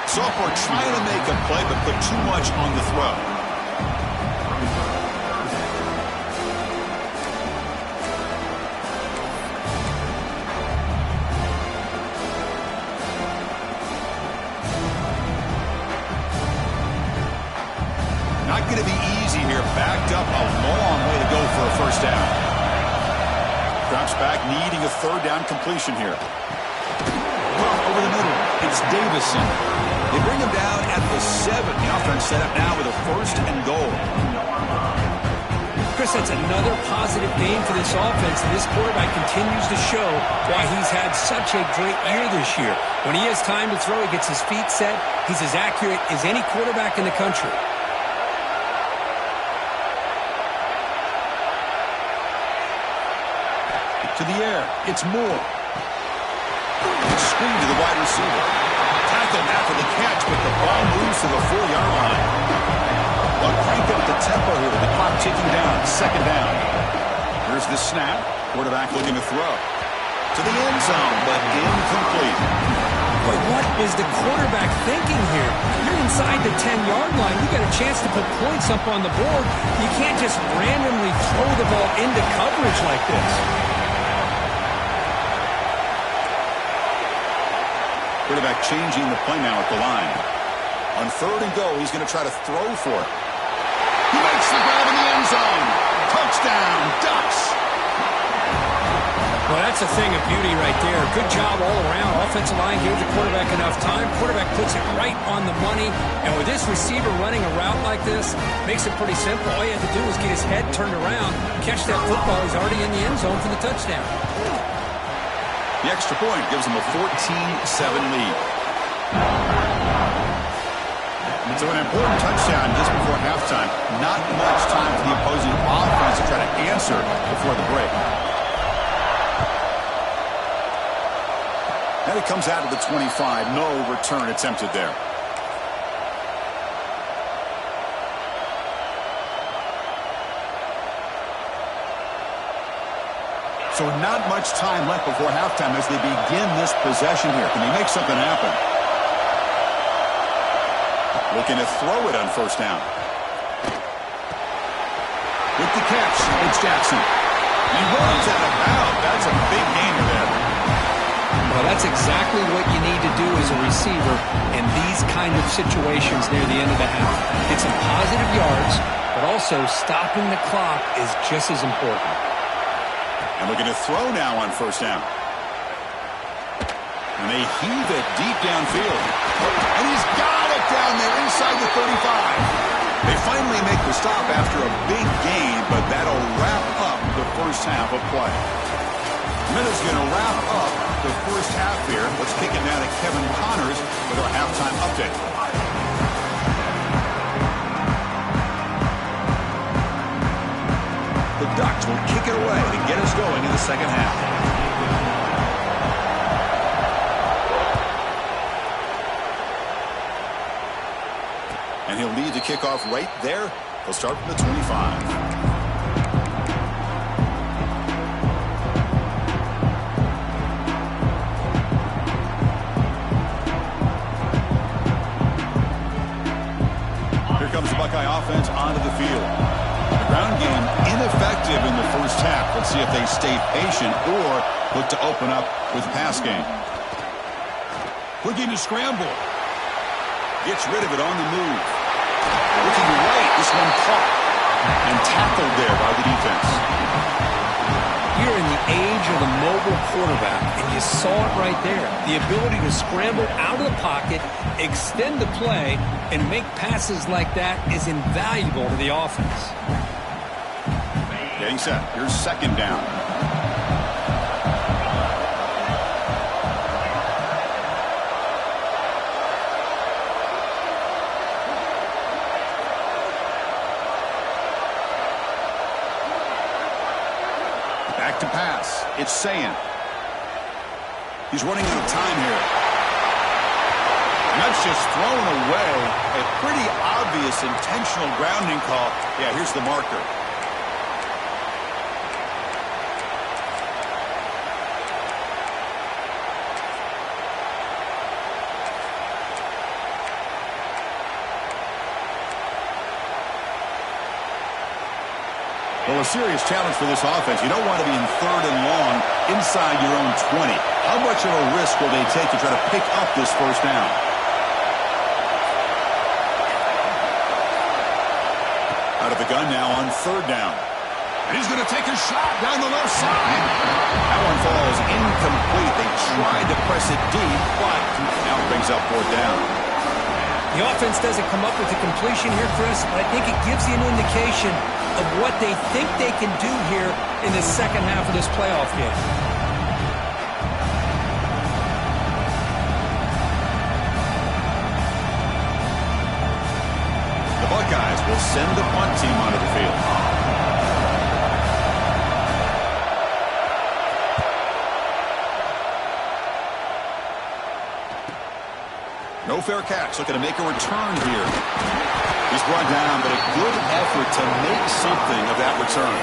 Sophomore trying to make a play, but put too much on the throw. Not going to be easy here. Backed up a long way to go for a first down. Drops back, needing a 3rd down completion here. Over the middle, it's Davison. They bring him down at the 7. The offense set up now with a 1st and goal. Chris, that's another positive game for this offense, and this quarterback continues to show why he's had such a great year this year. When he has time to throw, he gets his feet set. He's as accurate as any quarterback in the country. To the air, it's Moore. Screen to the wide receiver. Tackled after the catch, but the ball moves to the 4-yard line. They'll crank up the tempo here with the clock ticking down. Second down. Here's the snap. Quarterback looking to throw. To the end zone, but incomplete. But what is the quarterback thinking here? You're inside the 10-yard line. You got a chance to put points up on the board. You can't just randomly throw the ball into coverage like this. Quarterback changing the play now at the line. On 3rd and go, he's going to try to throw for it. He makes the grab in the end zone. Touchdown, Ducks. Well, that's a thing of beauty right there. Good job all around. Offensive line gave the quarterback enough time. Quarterback puts it right on the money. And with this receiver running a route like this, makes it pretty simple. All you have to do is get his head turned around, catch that football. He's already in the end zone for the touchdown. The extra point gives them a 14-7 lead. So an important touchdown just before halftime. Not much time for the opposing offense to try to answer before the break. And it comes out to the 25. No return attempted there. So not much time left before halftime as they begin this possession here. Can they make something happen? Looking to throw it on 1st down. With the catch, it's Jackson. He runs out of bounds. That's a big gainer there. Well, that's exactly what you need to do as a receiver in these kind of situations near the end of the half. Get some positive yards, but also stopping the clock is just as important. And looking to throw now on 1st down. And they heave it deep downfield. And he's got it down there inside the 35. They finally make the stop after a big gain, but that'll wrap up the first half of play. Minutes going to wrap up the first half here. Let's kick it now to Kevin Connors with our halftime update. The Ducks will kick it away to get us going in the second half. And he'll lead the kickoff right there. He'll start from the 25. Here comes the Buckeye offense onto the field. The ground game ineffective in the first half. Let's see if they stay patient or look to open up with the pass game. Looking to scramble. Gets rid of it on the move. Looking right. This one caught and tackled there by the defense. You're in the age of the mobile quarterback, and you saw it right there. The ability to scramble out of the pocket, extend the play, and make passes like that is invaluable to the offense. Getting set. Here's 2nd down. Back to pass. It's Sayan. He's running out of time here. And that's just thrown away. A pretty obvious intentional grounding call. Yeah, here's the marker. Well, a serious challenge for this offense. You don't want to be in 3rd and long inside your own 20. How much of a risk will they take to try to pick up this 1st down? Out of the gun now on 3rd down. And he's going to take a shot down the left side. That one falls incomplete. They tried to press it deep, but now brings up 4th down. The offense doesn't come up with the completion here, Chris, but I think it gives you an indication of what they think they can do here in the second half of this playoff game. The Buckeyes will send the punt team onto the field. No fair catch. Looking to make a return here. He's brought down, but a good effort to make something of that return.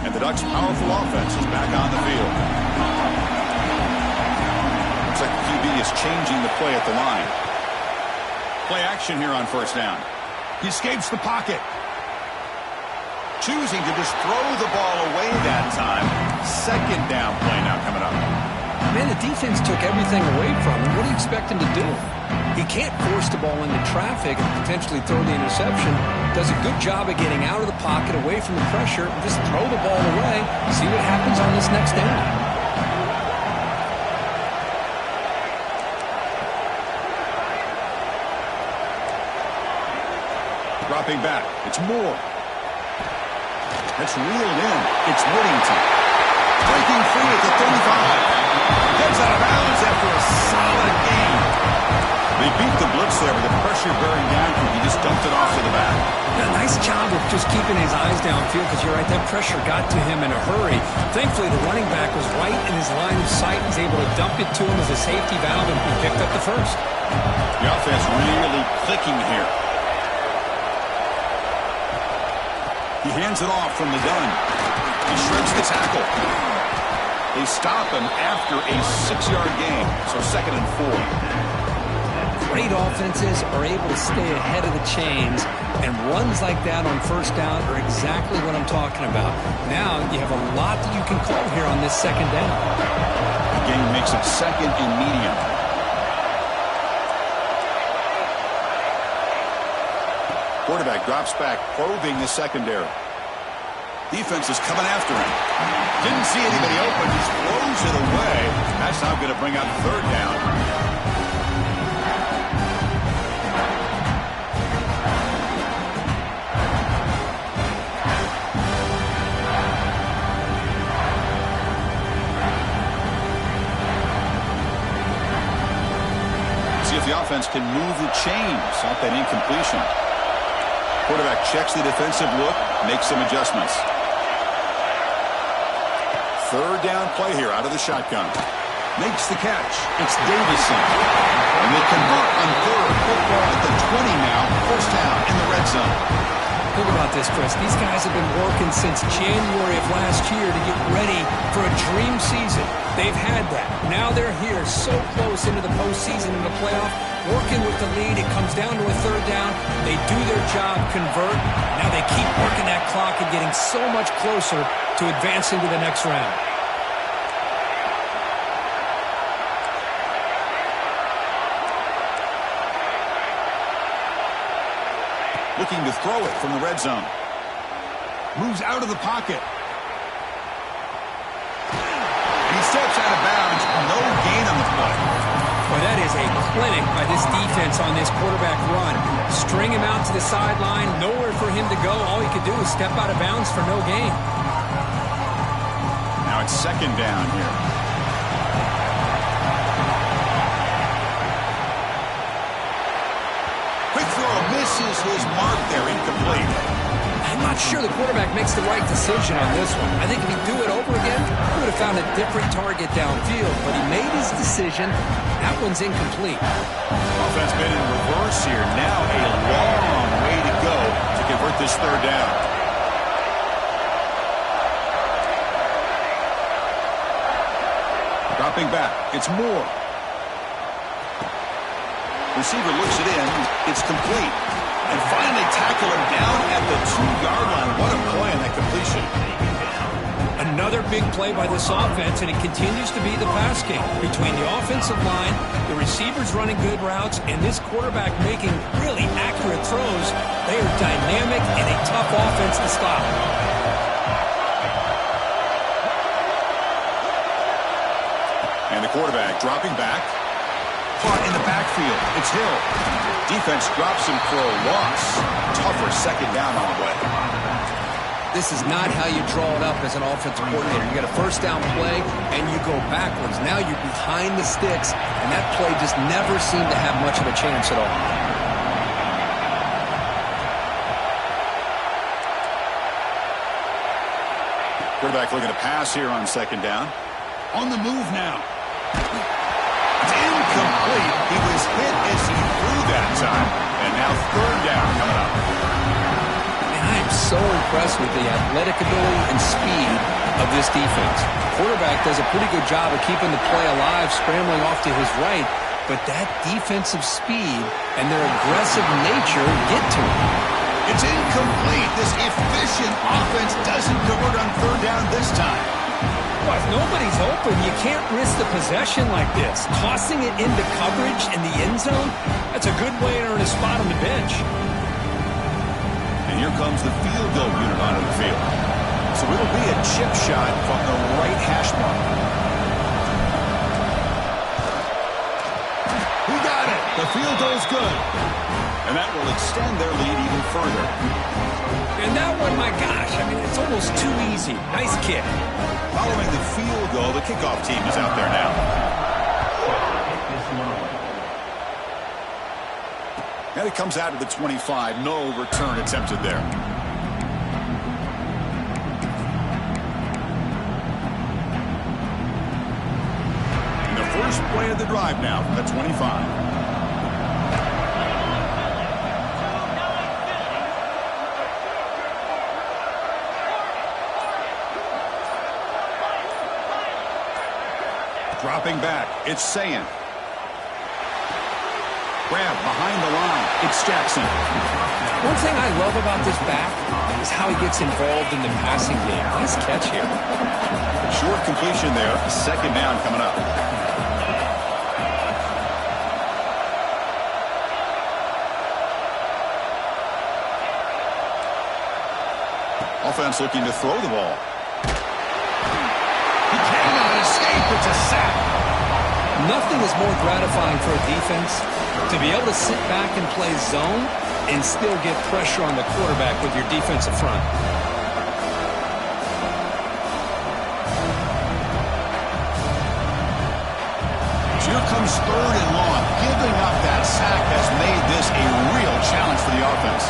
And the Ducks' powerful offense is back on the field. Looks like the QB is changing the play at the line. Play action here on first down. He escapes the pocket. Choosing to just throw the ball away that time. Second down play now coming up. Man, the defense took everything away from him. What do you expect him to do? He can't force the ball into traffic and potentially throw the interception. Does a good job of getting out of the pocket, away from the pressure, and just throw the ball away. See what happens on this next down. Dropping back. It's Moore. That's reeled in. It's Whittington. Breaking free at the 35. Gets out of bounds after a solid game. They beat the blitz there with the pressure bearing down. He just dumped it off to the back. Yeah, nice job of just keeping his eyes downfield because you're right, that pressure got to him in a hurry. Thankfully, the running back was right in his line of sight. He's able to dump it to him as a safety valve, and he picked up the first. The offense really clicking here. He hands it off from the gun. He shreds the tackle. They stop him after a 6-yard gain, so 2nd and 4. Great offenses are able to stay ahead of the chains, and runs like that on first down are exactly what I'm talking about. Now you have a lot that you can call here on this second down. The game makes it 2nd and medium. Quarterback drops back, probing the secondary. Defense is coming after him. Didn't see anybody open, just throws it away. That's not going to bring up 3rd down. See if the offense can move the chains off that incompletion. Quarterback checks the defensive look, makes some adjustments. 3rd down play here out of the shotgun. Makes the catch. It's Davison. And they convert on 3rd. Football at the 20 now. First down in the red zone. Think about this, Chris. These guys have been working since January of last year to get ready for a dream season. They've had that. Now they're here so close into the postseason and the playoff, working with the lead. It comes down to a 3rd down. They do their job, convert. Now they keep working that clock and getting so much closer to advancing to the next round. Looking to throw it from the red zone. Moves out of the pocket. He steps out of bounds. No gain on the play. Boy, that is a clinic by this defense on this quarterback run. String him out to the sideline, nowhere for him to go. All he could do is step out of bounds for no gain. Now it's 2nd down here. Quick throw misses his mark there, incomplete. I'm not sure the quarterback makes the right decision on this one. I think if he'd do it over again, he would have found a different target downfield, but he made his decision. That one's incomplete. Offense been in reverse here. Now a long way to go to convert this 3rd down. Dropping back. It's Moore. Receiver looks it in. It's complete. And finally tackle him down at the 2-yard line. What a play on that completion. Another big play by this offense, and it continues to be the pass game. Between the offensive line, the receivers running good routes, and this quarterback making really accurate throws, they are dynamic and a tough offense to stop. And the quarterback dropping back. Caught in the backfield. It's Hill. Defense drops him for a loss. Tougher second down on the way. This is not how you draw it up as an offensive coordinator. You got a first down play, and you go backwards. Now you're behind the sticks, and that play just never seemed to have much of a chance at all. Quarterback looking to pass here on second down. On the move now. It's incomplete. He was hit as he threw that time. And now third down coming up. And I am so impressed with the athletic ability and speed of this defense. Quarterback does a pretty good job of keeping the play alive, scrambling off to his right. But that defensive speed and their aggressive nature get to him. It's incomplete. This efficient offense doesn't convert on third down this time. Well, if nobody's open, you can't risk the possession like this. Tossing it into coverage in the end zone, that's a good way to earn a spot on the bench. And here comes the field goal unit onto the field. So it'll be a chip shot from the right hash mark. He got it. The field goal's good. And that will extend their lead even further. And that one, my gosh, I mean, it's almost too easy. Nice kick. Following the field goal, the kickoff team is out there now. And it comes out of the 25. No return attempted there. And the first play of the drive now from the 25. Dropping back, it's Sayan. Grab behind the line, it's Jackson. One thing I love about this back is how he gets involved in the passing game. Nice catch here. Short completion there, second down coming up. Offense looking to throw the ball. He cannot escape. It's a sack. Nothing is more gratifying for a defense to be able to sit back and play zone and still get pressure on the quarterback with your defensive front. Here comes third and long. Giving up that sack has made this a real challenge for the offense.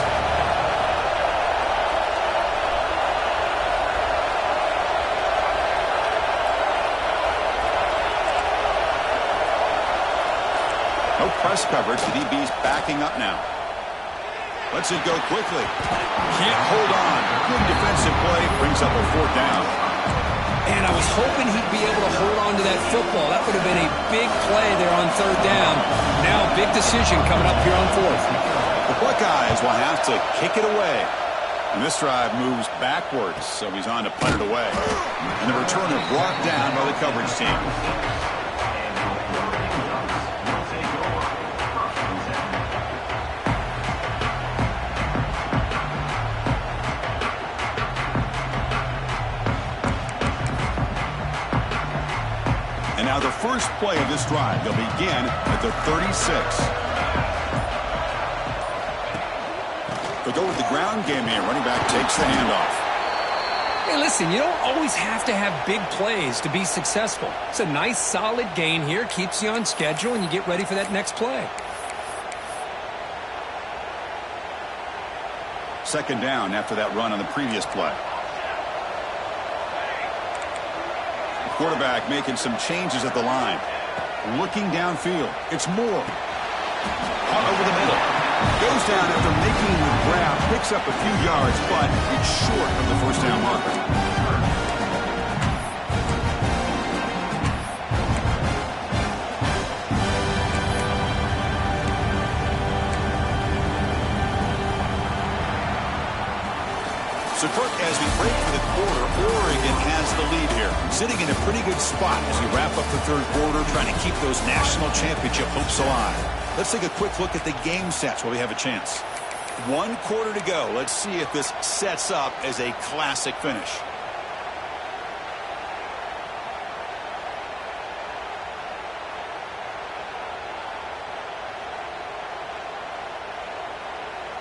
No press coverage. The DB's backing up now. Lets it go quickly. Can't hold on. Good defensive play. Brings up a fourth down. And I was hoping he'd be able to hold on to that football. That would have been a big play there on third down. Now a big decision coming up here on fourth. The Buckeyes will have to kick it away. And this drive moves backwards, so he's on to punt it away. And the returner brought down by the coverage team. And now the first play of this drive, they'll begin at the 36. They'll go with the ground game here. Running back takes the handoff. Hey, listen, you don't always have to have big plays to be successful. It's a nice, solid gain here. Keeps you on schedule, and you get ready for that next play. Second down after that run on the previous play. The quarterback making some changes at the line. Looking downfield. It's Moore. Caught over the middle. Goes down after making the grab. Picks up a few yards, but it's short of the first down marker. So, Kirk, as we break for the quarter, Oregon has the lead here, sitting in a pretty good spot as we wrap up the third quarter, trying to keep those national championship hopes alive. Let's take a quick look at the game stats while we have a chance. 1 quarter to go. Let's see if this sets up as a classic finish.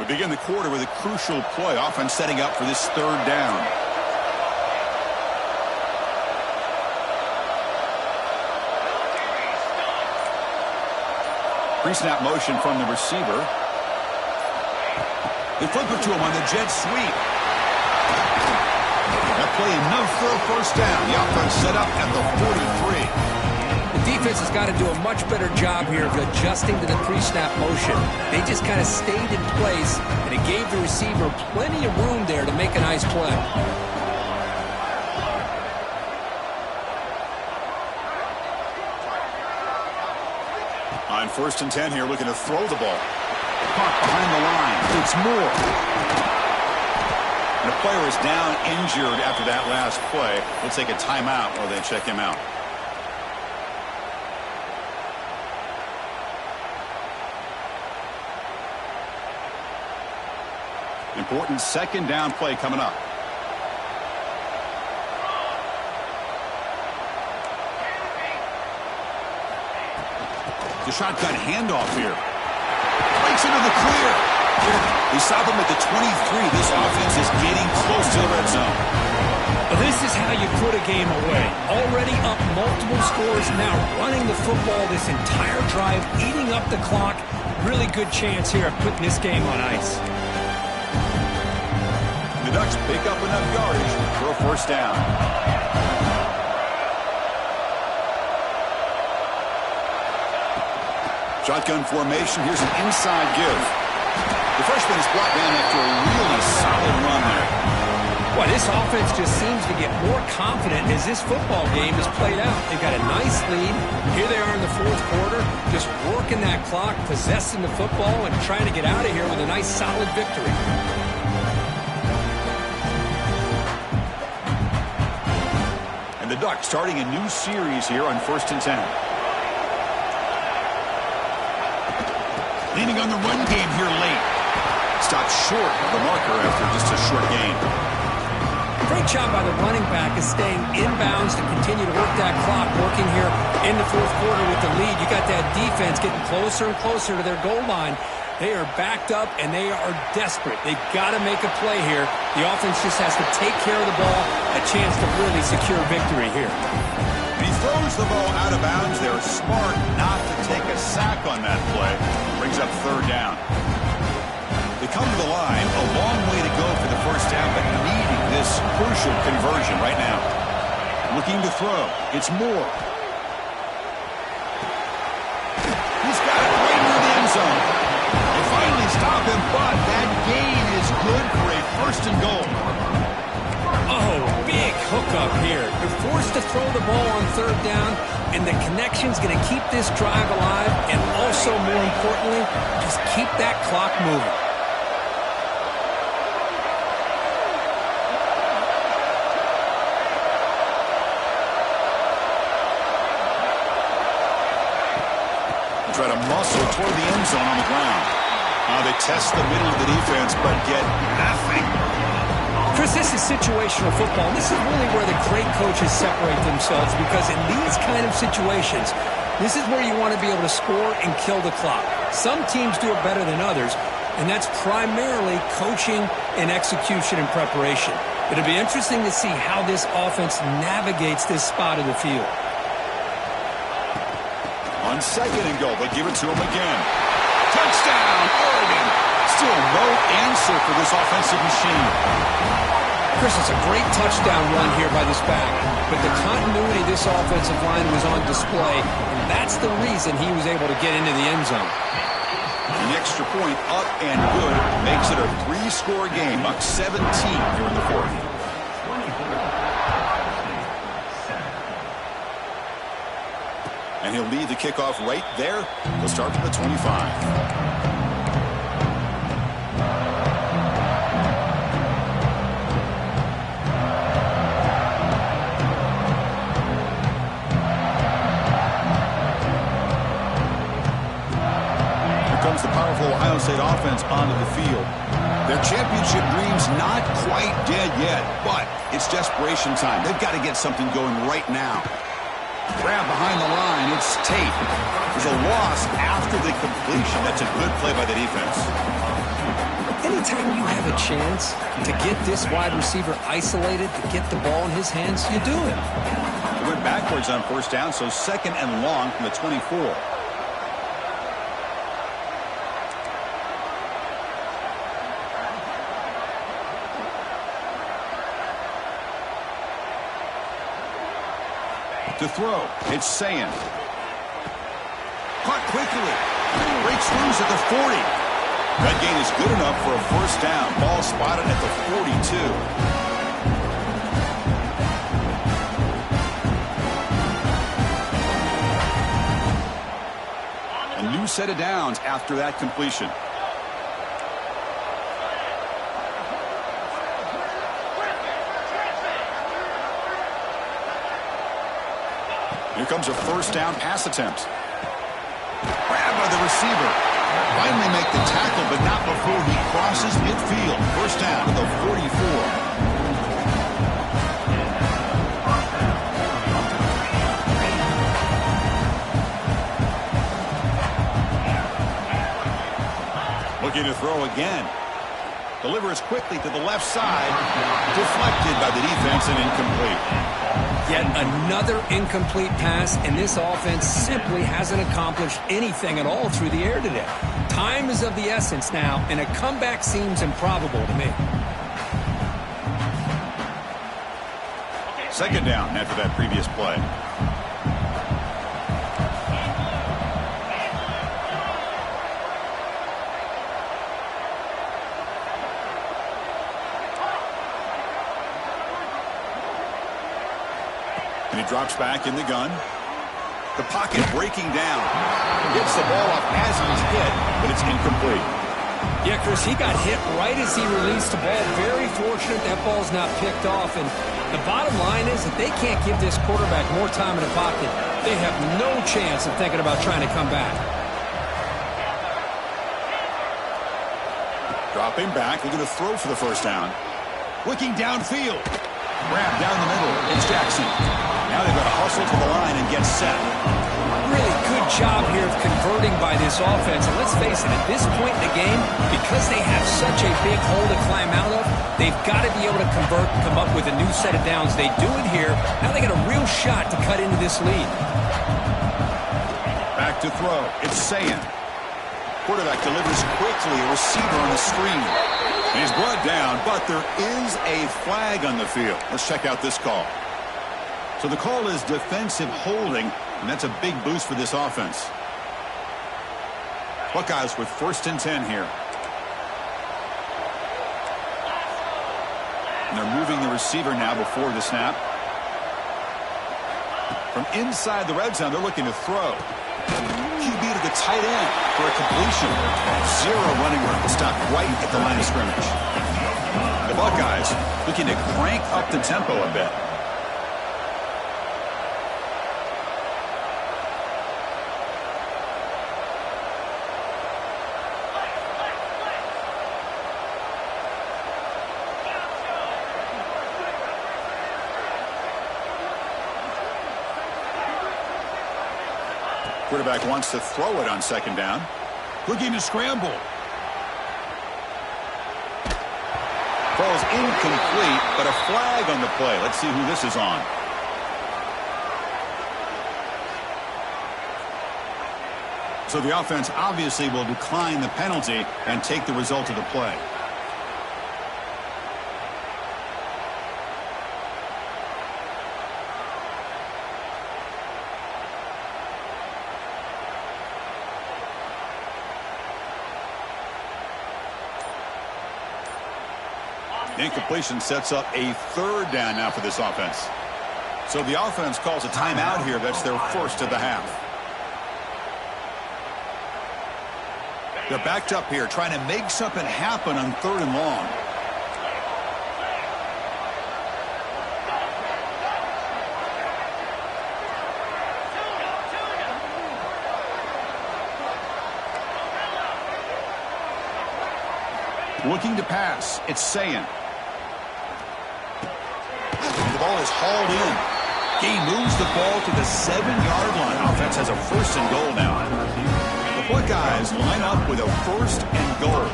We begin the quarter with a crucial play, offense setting up for this third down. Pre-snap motion from the receiver. They flip it to him on the jet sweep. That play enough for a first down. The offense set up at the 43. The defense has got to do a much better job here of adjusting to the pre-snap motion. They just kind of stayed in place, and it gave the receiver plenty of room there to make a nice play. On 1st and 10 here, looking to throw the ball. Caught behind the line. It's Moore. And the player is down injured after that last play. We'll take a timeout while they check him out. Important second down play coming up. The shotgun handoff here. Breaks into the clear. They stop him at the 23. This offense is getting close to the red zone. Well, this is how you put a game away. Already up multiple scores, now running the football this entire drive, eating up the clock. Really good chance here of putting this game on ice. The Ducks pick up enough yardage for a first down. Shotgun formation. Here's an inside give. The freshman is brought down after a really solid run there. Boy, this offense just seems to get more confident as this football game is played out. They've got a nice lead. Here they are in the fourth quarter, just working that clock, possessing the football, and trying to get out of here with a nice, solid victory. The Ducks starting a new series here on 1st and 10. Leaning on the run game here late. Stopped short of the marker after just a short gain. Great job by the running back is staying inbounds to continue to work that clock, working here in the fourth quarter with the lead. You got that defense getting closer and closer to their goal line. They are backed up, and they are desperate. They've got to make a play here. The offense just has to take care of the ball, a chance to really secure victory here. And he throws the ball out of bounds. They're smart not to take a sack on that play. Brings up third down. They come to the line, a long way to go for the first down, but needing this crucial conversion right now. Looking to throw. It's Moore. He's got it right near the end zone. They finally stop him, but that gain is good for a first and goal. Oh, big hookup here. You're forced to throw the ball on third down, and the connection's going to keep this drive alive, and also, more importantly, just keep that clock moving. Try to muscle toward the end zone on the ground. They test the middle of the defense, but get nothing. Chris, this is situational football. This is really where the great coaches separate themselves, because in these kind of situations, this is where you want to be able to score and kill the clock. Some teams do it better than others, and that's primarily coaching and execution and preparation. It'll be interesting to see how this offense navigates this spot of the field. On second and goal, they'll give it to him again. Touchdown, Oregon. Still no answer for this offensive machine. Chris, it's a great touchdown run here by this back, but the continuity of this offensive line was on display, and that's the reason he was able to get into the end zone. The extra point up and good makes it a 3-score game, up 17 here in the fourth. And he'll lead the kickoff right there. He'll start from the 25. comes the powerful Ohio State offense onto the field. Their championship dream's not quite dead yet, but it's desperation time. They've got to get something going right now. Grab behind the line. It's Tate. There's a loss after the completion. That's a good play by the defense. Anytime you have a chance to get this wide receiver isolated, to get the ball in his hands, you do it. They went backwards on first down, so 2nd and long from the 24. To throw, it's Sayin. Caught quickly. Breaks loose at the 40. That gain is good enough for a first down. Ball spotted at the 42. A new set of downs after that completion. Here comes a first down pass attempt. Grabbed by the receiver. Finally make the tackle, but not before he crosses midfield. First down to the 44. Looking to throw again. Delivers quickly to the left side. Deflected by the defense and incomplete. Yet another incomplete pass, and this offense simply hasn't accomplished anything at all through the air today. Time is of the essence now, and a comeback seems improbable to me. 2nd down after that previous play. And he drops back in the gun. The pocket breaking down. Gets the ball off as he's hit, but it's incomplete. Yeah, Chris, he got hit right as he released the ball. Very fortunate that ball's not picked off. And the bottom line is that they can't give this quarterback more time in the pocket. They have no chance of thinking about trying to come back. Dropping back, looking to throw for the first down. Looking downfield. Grab down the middle. It's Jackson. Now they've got to hustle to the line and get set. Really good job here of converting by this offense. And let's face it, at this point in the game, because they have such a big hole to climb out of, they've got to be able to convert and come up with a new set of downs. They do it here. Now they got a real shot to cut into this lead. Back to throw. It's Sayin. Quarterback delivers quickly. A receiver on the screen. And he's brought down, but there is a flag on the field. Let's check out this call. So the call is defensive holding, and that's a big boost for this offense. Buckeyes with 1st and 10 here. And they're moving the receiver now before the snap. From inside the red zone, they're looking to throw. QB to the tight end for a completion. 0 running room. Stopped right at the line of scrimmage. The Buckeyes looking to crank up the tempo a bit. Quarterback wants to throw it on 2nd down. Looking to scramble. Ball's incomplete, but a flag on the play. Let's see who this is on. So the offense obviously will decline the penalty and take the result of the play. Incompletion sets up a 3rd down now for this offense. So the offense calls a timeout here. That's their first of the half. They're backed up here trying to make something happen on 3rd and long. Looking to pass. It's Sayin. The ball is hauled in. He moves the ball to the 7-yard line. Offense has a 1st and goal now. The Buckeyes line up with a 1st and goal.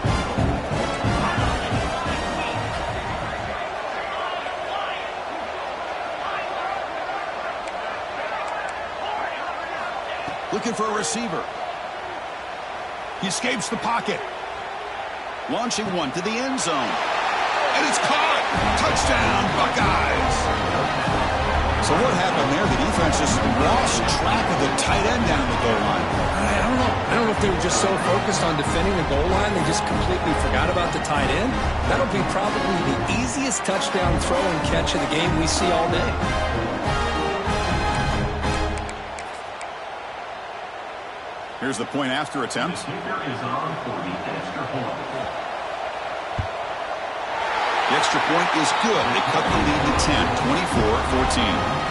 Looking for a receiver. He escapes the pocket. Launching one to the end zone. And it's caught. Touchdown, Buckeyes. So what happened there? The defense just lost track of the tight end down the goal line. I don't know. I don't know if they were just so focused on defending the goal line, they just completely forgot about the tight end. That'll be probably the easiest touchdown throw and catch of the game we see all day. Here's the point after attempt. The extra point is good. They cut the lead to 10, 24-14.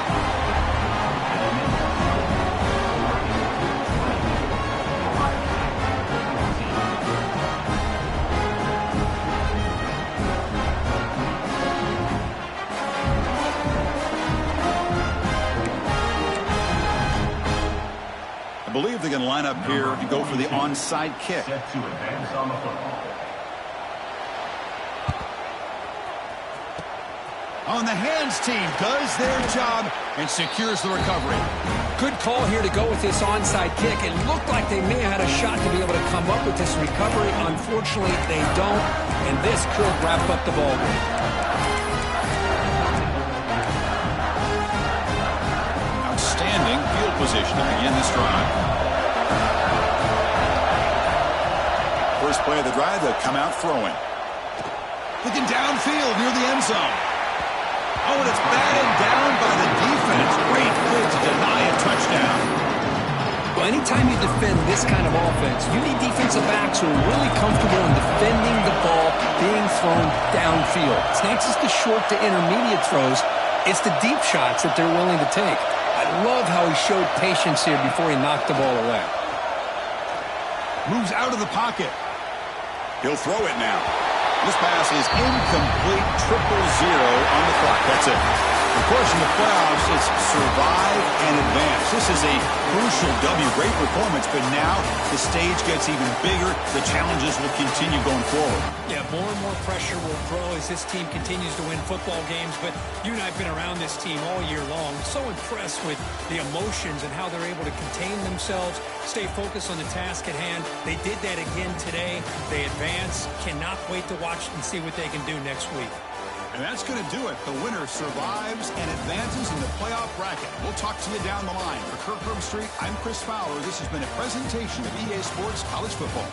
I believe they're going to line up here and go for the onside kick. On the hands team does their job and secures the recovery. Good call here to go with this onside kick. It looked like they may have had a shot to be able to come up with this recovery. Unfortunately, they don't, and this could wrap up the ball game. Outstanding field position to begin this drive. First play of the drive, they'll come out throwing. Looking downfield near the end zone. Oh, and it's batted down by the defense. Great play to deny a touchdown. Well, anytime you defend this kind of offense, you need defensive backs who are really comfortable in defending the ball being thrown downfield. It's not just the short to intermediate throws. It's the deep shots that they're willing to take. I love how he showed patience here before he knocked the ball away. Moves out of the pocket. He'll throw it now. This pass is incomplete, 0-0 on the clock. That's it. Of course, in the playoffs, it's survive and advance. This is a crucial W. Great performance, but now the stage gets even bigger. The challenges will continue going forward. Yeah, more and more pressure will grow as this team continues to win football games, but you and I have been around this team all year long. So impressed with the emotions and how they're able to contain themselves, stay focused on the task at hand. They did that again today. They advance. Cannot wait to watch and see what they can do next week. And that's going to do it. The winner survives and advances in the playoff bracket. We'll talk to you down the line. For Kirk Herbstreit, I'm Chris Fowler. This has been a presentation of EA Sports College Football.